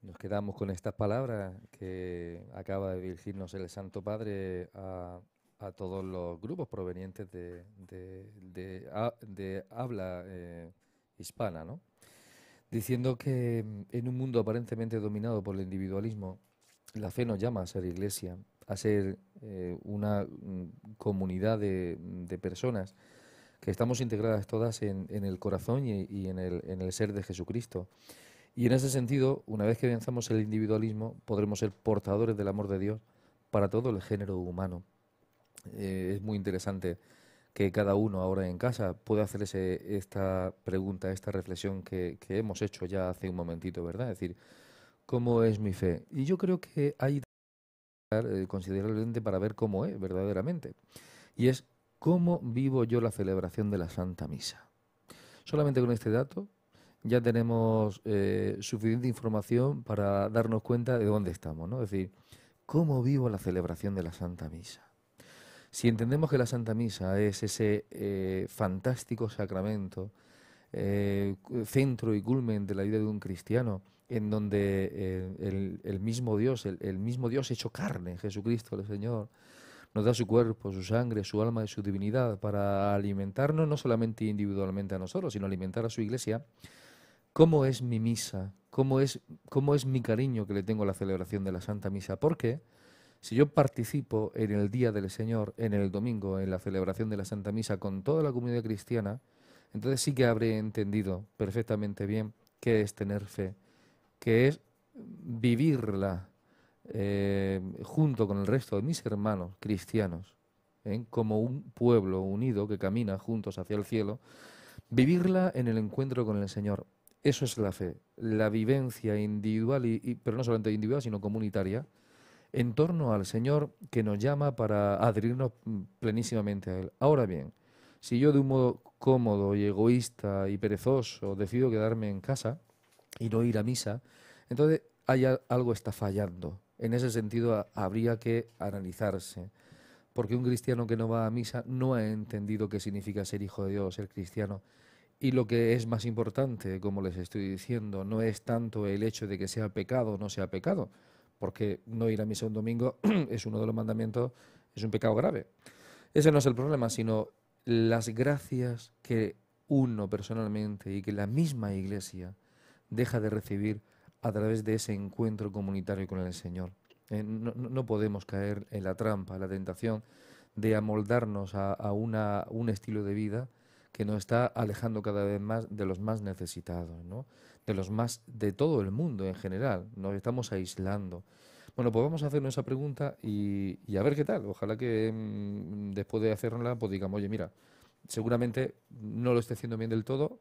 Nos quedamos con estas palabras que acaba de dirigirnos el Santo Padre a todos los grupos provenientes de habla hispana, ¿no? Diciendo que en un mundo aparentemente dominado por el individualismo, la fe nos llama a ser Iglesia, a ser una comunidad de personas que estamos integradas todas en el corazón y en el ser de Jesucristo. Y en ese sentido, una vez que venzamos el individualismo, podremos ser portadores del amor de Dios para todo el género humano. Es muy interesante que cada uno ahora en casa pueda hacerse esta pregunta, esta reflexión que hemos hecho ya hace un momentito, ¿verdad? Es decir, ¿cómo es mi fe? Y yo creo que hay que dar considerablemente para ver cómo es verdaderamente. Y es cómo vivo yo la celebración de la Santa Misa. Solamente con este dato ya tenemos suficiente información para darnos cuenta de dónde estamos, ¿no? Es decir, ¿cómo vivo la celebración de la Santa Misa? Si entendemos que la Santa Misa es ese fantástico sacramento, centro y culmen de la vida de un cristiano, en donde el mismo Dios, el mismo Dios hecho carne, Jesucristo el Señor, nos da su cuerpo, su sangre, su alma y su divinidad para alimentarnos no solamente individualmente a nosotros, sino alimentar a su Iglesia. ¿Cómo es mi misa? ¿Cómo es mi cariño que le tengo a la celebración de la Santa Misa? Porque si yo participo en el Día del Señor, en el domingo, en la celebración de la Santa Misa con toda la comunidad cristiana, entonces sí que habré entendido perfectamente bien qué es tener fe, qué es vivirla junto con el resto de mis hermanos cristianos, como un pueblo unido que camina juntos hacia el cielo, vivirla en el encuentro con el Señor. Eso es la fe, la vivencia individual, pero no solamente individual, sino comunitaria, en torno al Señor que nos llama para adherirnos plenísimamente a Él. Ahora bien, si yo de un modo cómodo y egoísta y perezoso decido quedarme en casa y no ir a misa, entonces algo está fallando. En ese sentido habría que analizarse, porque un cristiano que no va a misa no ha entendido qué significa ser hijo de Dios, ser cristiano. Y lo que es más importante, como les estoy diciendo, no es tanto el hecho de que sea pecado o no sea pecado, porque no ir a misa un domingo es uno de los mandamientos, es un pecado grave. Ese no es el problema, sino las gracias que uno personalmente y que la misma Iglesia deja de recibir a través de ese encuentro comunitario con el Señor. No podemos caer en la trampa, en la tentación de amoldarnos a un estilo de vida que nos está alejando cada vez más de los más necesitados, ¿no? De todo el mundo en general. Nos estamos aislando. Bueno, pues vamos a hacernos esa pregunta y a ver qué tal. Ojalá que después de hacerla, pues digamos, oye, mira, seguramente no lo estoy haciendo bien del todo,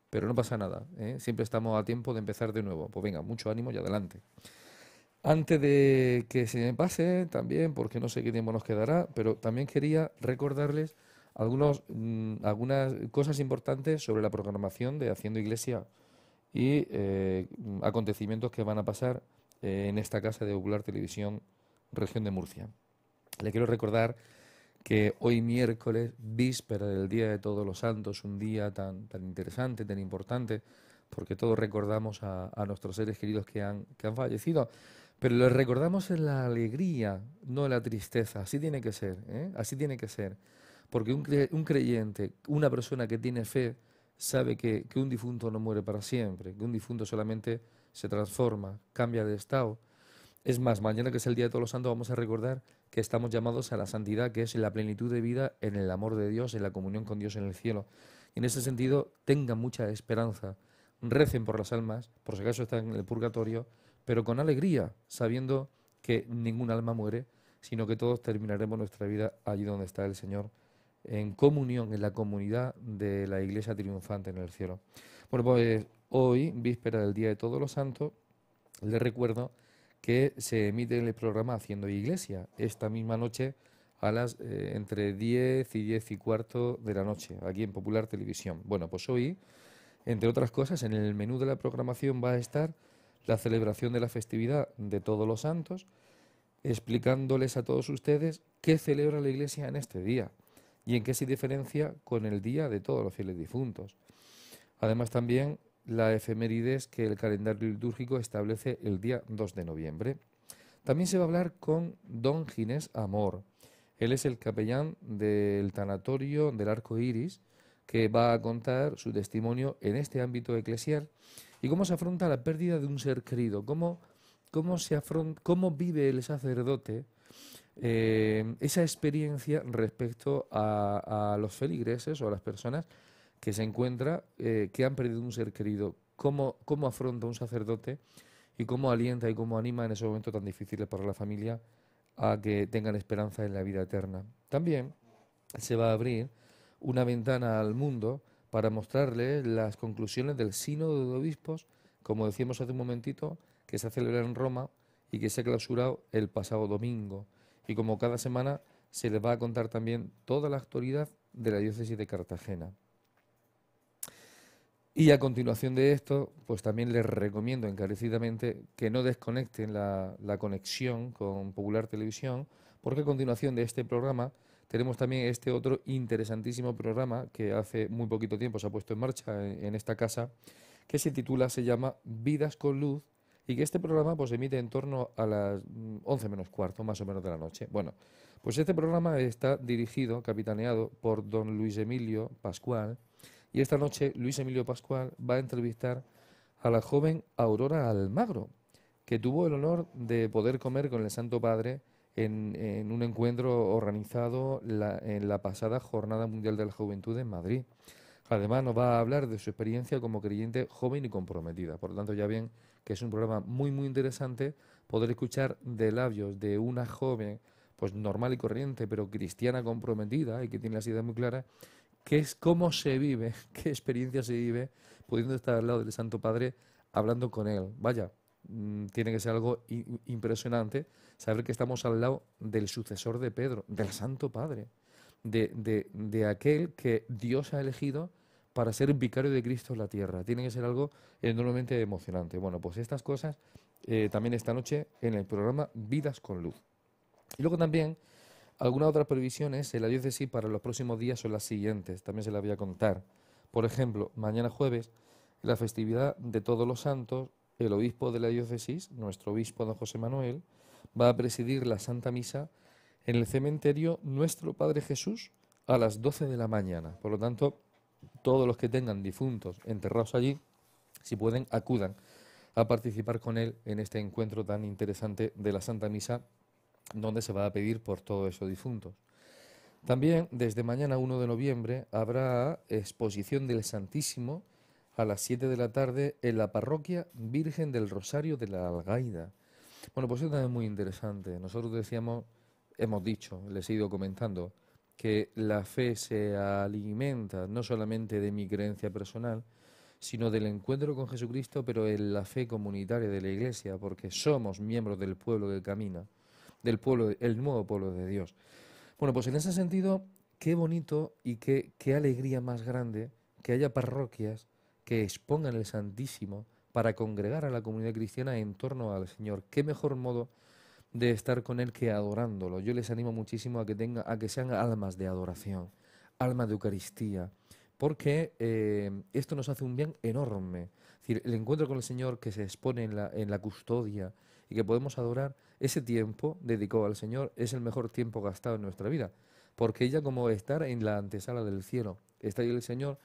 pero no pasa nada, ¿eh? Siempre estamos a tiempo de empezar de nuevo. Pues venga, mucho ánimo y adelante. Antes de que se me pase también, porque no sé qué tiempo nos quedará, pero también quería recordarles algunas cosas importantes sobre la programación de Haciendo Iglesia y acontecimientos que van a pasar en esta casa de Popular Televisión, Región de Murcia. Le quiero recordar que hoy miércoles, víspera del Día de Todos los Santos, un día tan interesante, tan importante, porque todos recordamos a nuestros seres queridos que han fallecido, pero les recordamos en la alegría, no en la tristeza. Así tiene que ser, ¿eh? Así tiene que ser. Porque un creyente, una persona que tiene fe, sabe que un difunto no muere para siempre, que un difunto solamente se transforma, cambia de estado. Es más, mañana que es el Día de Todos los Santos vamos a recordar que estamos llamados a la santidad, que es la plenitud de vida en el amor de Dios, en la comunión con Dios en el cielo. Y en ese sentido, tengan mucha esperanza, recen por las almas, por si acaso están en el purgatorio, pero con alegría, sabiendo que ningún alma muere, sino que todos terminaremos nuestra vida allí donde está el Señor, en comunión, en la comunidad de la Iglesia triunfante en el cielo. Bueno, pues hoy, víspera del Día de Todos los Santos, les recuerdo que se emite el programa Haciendo Iglesia esta misma noche a las entre 10 y 10 y cuarto de la noche, aquí en Popular Televisión. Bueno, pues hoy, entre otras cosas, en el menú de la programación va a estar la celebración de la festividad de Todos los Santos, explicándoles a todos ustedes qué celebra la Iglesia en este día y en qué se diferencia con el Día de Todos los Fieles Difuntos. Además, también la efemérides que el calendario litúrgico establece el día 2 de noviembre. También se va a hablar con don Ginés Amor. Él es el capellán del tanatorio del Arco Iris, que va a contar su testimonio en este ámbito eclesial y cómo se afronta la pérdida de un ser querido, cómo vive el sacerdote esa experiencia respecto a los feligreses o a las personas que se encuentra, que han perdido un ser querido, cómo afronta un sacerdote y cómo alienta y cómo anima en esos momentos tan difíciles para la familia a que tengan esperanza en la vida eterna. También se va a abrir una ventana al mundo para mostrarles las conclusiones del Sínodo de Obispos, como decíamos hace un momentito, que se ha celebrado en Roma y que se ha clausurado el pasado domingo. Y como cada semana se les va a contar también toda la actualidad de la diócesis de Cartagena. Y a continuación de esto, pues también les recomiendo encarecidamente que no desconecten la conexión con Popular Televisión, porque a continuación de este programa tenemos también este otro interesantísimo programa que hace muy poquito tiempo se ha puesto en marcha en esta casa, que se llama Vidas con Luz, y que este programa pues emite en torno a las 11 menos cuarto, más o menos de la noche. Bueno, pues este programa está dirigido, capitaneado por don Luis Emilio Pascual, y esta noche Luis Emilio Pascual va a entrevistar a la joven Aurora Almagro, que tuvo el honor de poder comer con el Santo Padre en un encuentro organizado en la pasada Jornada Mundial de la Juventud en Madrid. Además nos va a hablar de su experiencia como creyente joven y comprometida. Por lo tanto, ya ven que es un programa muy, muy interesante poder escuchar de labios de una joven, pues normal y corriente, pero cristiana comprometida y que tiene las ideas muy claras, qué es, cómo se vive, qué experiencia se vive pudiendo estar al lado del Santo Padre hablando con él. Vaya, tiene que ser algo impresionante saber que estamos al lado del sucesor de Pedro, del Santo Padre, de aquel que Dios ha elegido para ser vicario de Cristo en la tierra. Tiene que ser algo enormemente emocionante. Bueno, pues estas cosas también esta noche en el programa Vidas con Luz. Y luego también algunas otras previsiones en la diócesis para los próximos días son las siguientes, también se las voy a contar. Por ejemplo, mañana jueves, en la festividad de Todos los Santos, el obispo de la diócesis, nuestro obispo don José Manuel, va a presidir la Santa Misa en el cementerio Nuestro Padre Jesús a las 12 de la mañana. Por lo tanto, todos los que tengan difuntos enterrados allí, si pueden, acudan a participar con él en este encuentro tan interesante de la Santa Misa, donde se va a pedir por todos esos difuntos. También, desde mañana 1 de noviembre, habrá exposición del Santísimo a las 7 de la tarde en la parroquia Virgen del Rosario de la Algaida. Bueno, pues eso también es muy interesante. Nosotros decíamos, hemos dicho, les he ido comentando, que la fe se alimenta no solamente de mi creencia personal, sino del encuentro con Jesucristo, pero en la fe comunitaria de la Iglesia, porque somos miembros del pueblo que camina, del pueblo, el nuevo pueblo de Dios. Bueno, pues en ese sentido, qué bonito y qué alegría más grande que haya parroquias que expongan el Santísimo para congregar a la comunidad cristiana en torno al Señor. Qué mejor modo de estar con Él que adorándolo. Yo les animo muchísimo a que sean almas de adoración, almas de Eucaristía, porque esto nos hace un bien enorme. Es decir, el encuentro con el Señor que se expone en la custodia y que podemos adorar, ese tiempo dedicado al Señor es el mejor tiempo gastado en nuestra vida, porque ella como estar en la antesala del cielo, está ahí el Señor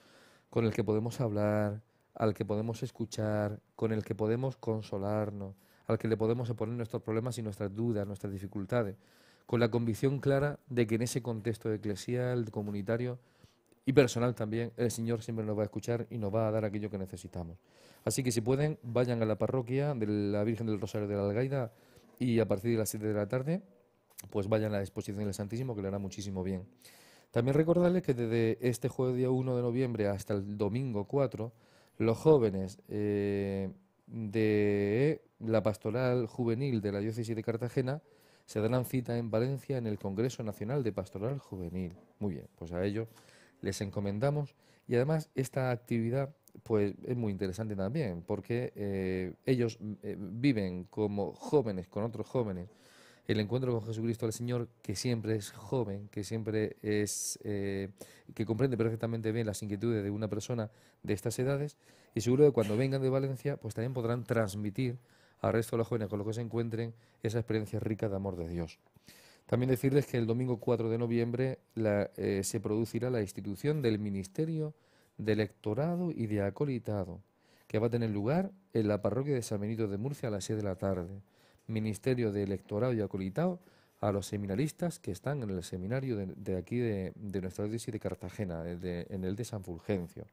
con el que podemos hablar, al que podemos escuchar, con el que podemos consolarnos, al que le podemos exponer nuestros problemas y nuestras dudas, nuestras dificultades, con la convicción clara de que en ese contexto eclesial, comunitario y personal también, el Señor siempre nos va a escuchar y nos va a dar aquello que necesitamos. Así que si pueden, vayan a la parroquia de la Virgen del Rosario de la Algaida y a partir de las 7 de la tarde, pues vayan a la exposición del Santísimo, que le hará muchísimo bien. También recordarles que desde este jueves día 1 de noviembre hasta el domingo 4, los jóvenes de la Pastoral Juvenil de la Diócesis de Cartagena se darán cita en Valencia en el Congreso Nacional de Pastoral Juvenil. Muy bien, pues a ellos les encomendamos y además esta actividad pues es muy interesante también porque ellos viven como jóvenes con otros jóvenes el encuentro con Jesucristo el Señor, que siempre es joven, que siempre es que comprende perfectamente bien las inquietudes de una persona de estas edades, y seguro que cuando vengan de Valencia pues también podrán transmitir al resto de los jóvenes con los que se encuentren esa experiencia rica de amor de Dios. También decirles que el domingo 4 de noviembre se producirá la institución del Ministerio de Lectorado y de Acolitado, que va a tener lugar en la parroquia de San Benito de Murcia a las 6 de la tarde. Ministerio de Lectorado y Acolitado a los seminaristas que están en el seminario de aquí de nuestra diócesis de Cartagena, en el de San Fulgencio.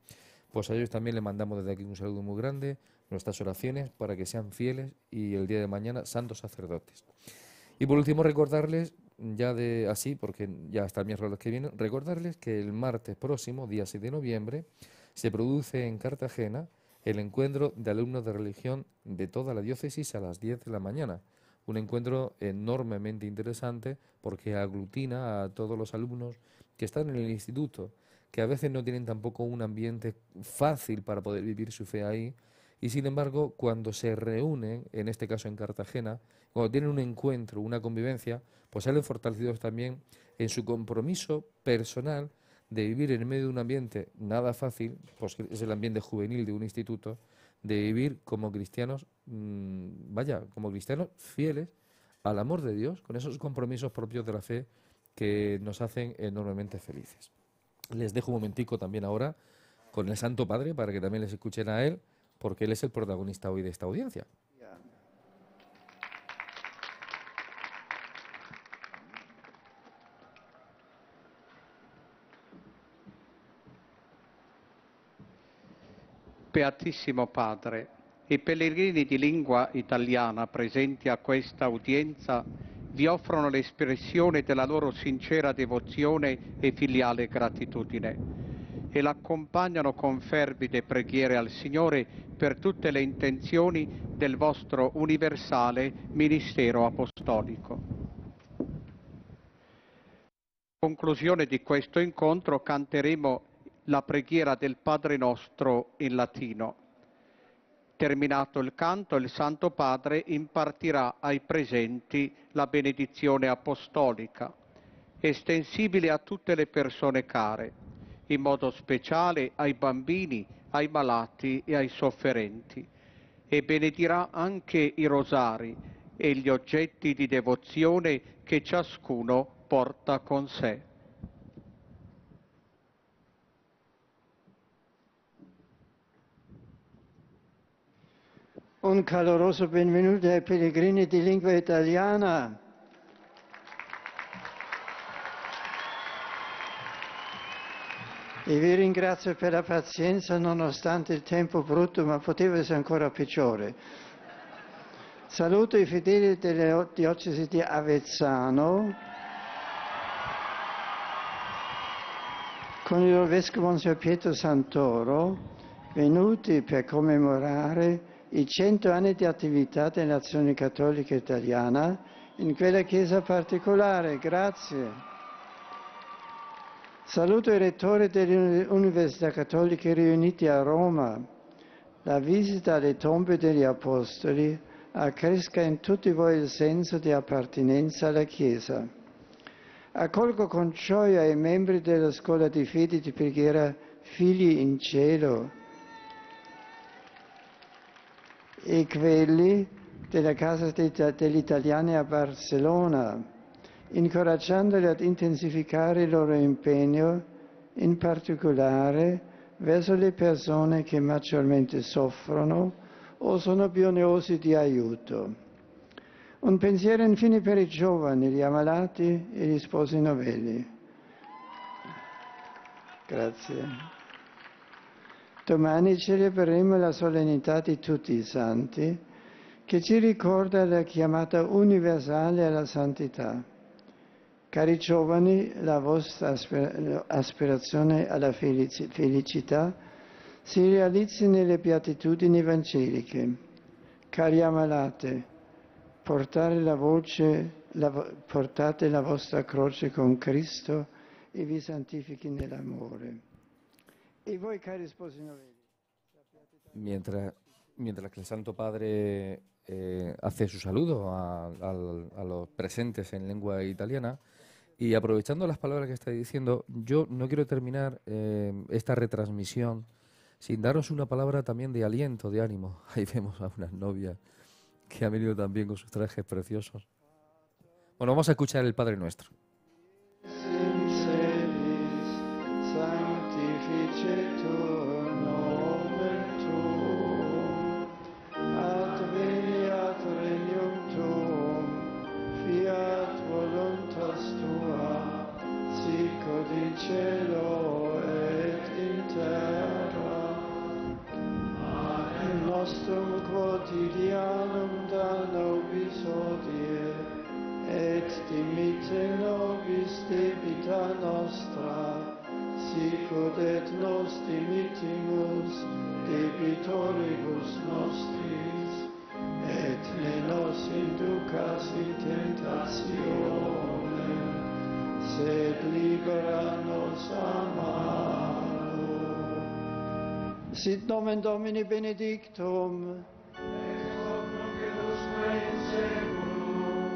Pues a ellos también le mandamos desde aquí un saludo muy grande, nuestras oraciones para que sean fieles y el día de mañana santos sacerdotes. Y por último recordarles, porque ya hasta el miércoles que viene, recordarles que el martes próximo, día 6 de noviembre, se produce en Cartagena el encuentro de alumnos de religión de toda la diócesis a las 10 de la mañana. Un encuentro enormemente interesante porque aglutina a todos los alumnos que están en el instituto, que a veces no tienen tampoco un ambiente fácil para poder vivir su fe ahí, y sin embargo, cuando se reúnen, en este caso en Cartagena, cuando tienen un encuentro, una convivencia, pues salen fortalecidos también en su compromiso personal de vivir en medio de un ambiente nada fácil, pues es el ambiente juvenil de un instituto, de vivir como cristianos, como cristianos fieles al amor de Dios, con esos compromisos propios de la fe que nos hacen enormemente felices. Les dejo un momentico también ahora con el Santo Padre para que también les escuchen a él, porque él es el protagonista hoy de esta audiencia. Beatissimo Padre, i pellegrini di lingua italiana presenti a questa udienza vi offrono l'espressione della loro sincera devozione e filiale gratitudine e l'accompagnano con fervide preghiere al Signore per tutte le intenzioni del vostro universale ministero apostolico. A conclusione di questo incontro canteremo la preghiera del Padre Nostro in latino. Terminato il canto, il Santo Padre impartirà ai presenti la benedizione apostolica, estensibile a tutte le persone care, in modo speciale ai bambini, ai malati e ai sofferenti, e benedirà anche i rosari e gli oggetti di devozione che ciascuno porta con sé. Un caloroso benvenuto ai pellegrini di lingua italiana. E vi ringrazio per la pazienza nonostante il tempo brutto, ma poteva essere ancora peggiore. Saluto i fedeli della diocesi di Avezzano con il loro vescovo Monsignor Pietro Santoro, venuti per commemorare i 100 anni di attività dell'Azione Cattolica Italiana in quella chiesa particolare. Grazie. Saluto i rettori delle università cattoliche riuniti a Roma. La visita alle tombe degli Apostoli accresca in tutti voi il senso di appartenenza alla Chiesa. Accolgo con gioia i membri della scuola di fede di preghiera Figli in Cielo e quelli della Casa degli Italiani a Barcellona, incoraggiandoli ad intensificare il loro impegno, in particolare verso le persone che maggiormente soffrono o sono bisognosi di aiuto. Un pensiero infine per i giovani, gli ammalati e gli sposi novelli. Grazie. Domani celebreremo la solennità di tutti i santi, che ci ricorda la chiamata universale alla santità. Cari giovani, la vostra aspirazione alla felicità si realizzi nelle beatitudini evangeliche. Cari ammalati, portate la vostra croce con Cristo e vi santifichi nell'amore. E voi, cari sposi novelli. Mientras que el Santo Padre hace su saludo a los presentes en lengua italiana, y aprovechando las palabras que está diciendo, yo no quiero terminar esta retransmisión sin daros una palabra también de aliento, de ánimo. Ahí vemos a unas novias que han venido también con sus trajes preciosos. Bueno, vamos a escuchar el Padre Nuestro. Cielo et in terra, il nostro quotidianum da nobis hodie, et dimitte nobis debita nostra, sicut et nos dimittimus debitoribus nostris, et ne nos inducas in tentationem, sed libera nos a male. Sit nomen Domini benedictum.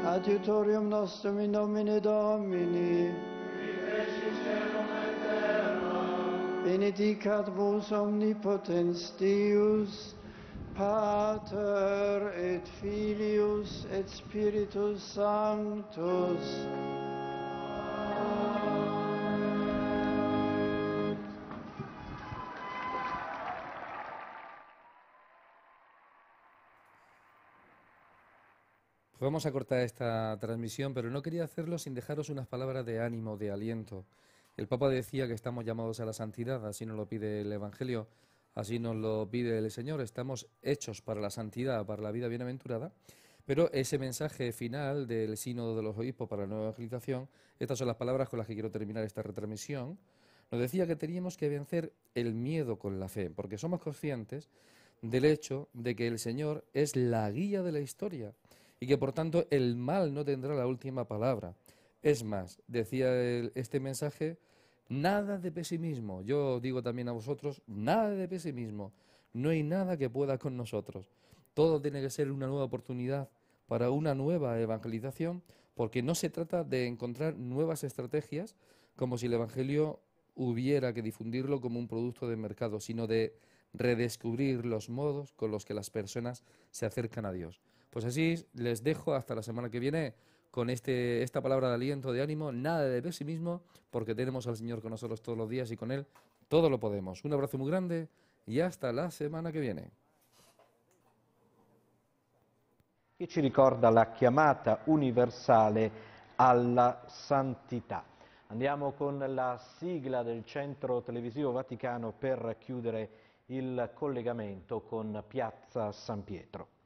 Adiutorium nostrum in nomine Domini. Benedicat vos omnipotens Deus, Pater et Filius et Spiritus Sanctus. Vamos a cortar esta transmisión, pero no quería hacerlo sin dejaros unas palabras de ánimo, de aliento. El Papa decía que estamos llamados a la santidad, así nos lo pide el Evangelio, así nos lo pide el Señor. Estamos hechos para la santidad, para la vida bienaventurada, pero ese mensaje final del Sínodo de los Obispos para la nueva evangelización, estas son las palabras con las que quiero terminar esta retransmisión, nos decía que teníamos que vencer el miedo con la fe, porque somos conscientes del hecho de que el Señor es la guía de la historia y que por tanto el mal no tendrá la última palabra. Es más, decía este mensaje, nada de pesimismo. Yo digo también a vosotros, nada de pesimismo. No hay nada que pueda con nosotros. Todo tiene que ser una nueva oportunidad para una nueva evangelización, porque no se trata de encontrar nuevas estrategias como si el Evangelio hubiera que difundirlo como un producto de mercado, sino de redescubrir los modos con los que las personas se acercan a Dios. Pues así les dejo hasta la semana que viene con esta palabra de aliento, de ánimo, nada de pesimismo, porque tenemos al Señor con nosotros todos los días y con Él todo lo podemos. Un abrazo muy grande y hasta la semana que viene. Che ci ricorda la chiamata universale alla santità. Andiamo con la sigla del Centro Televisivo Vaticano per chiudere il collegamento con Piazza San Pietro.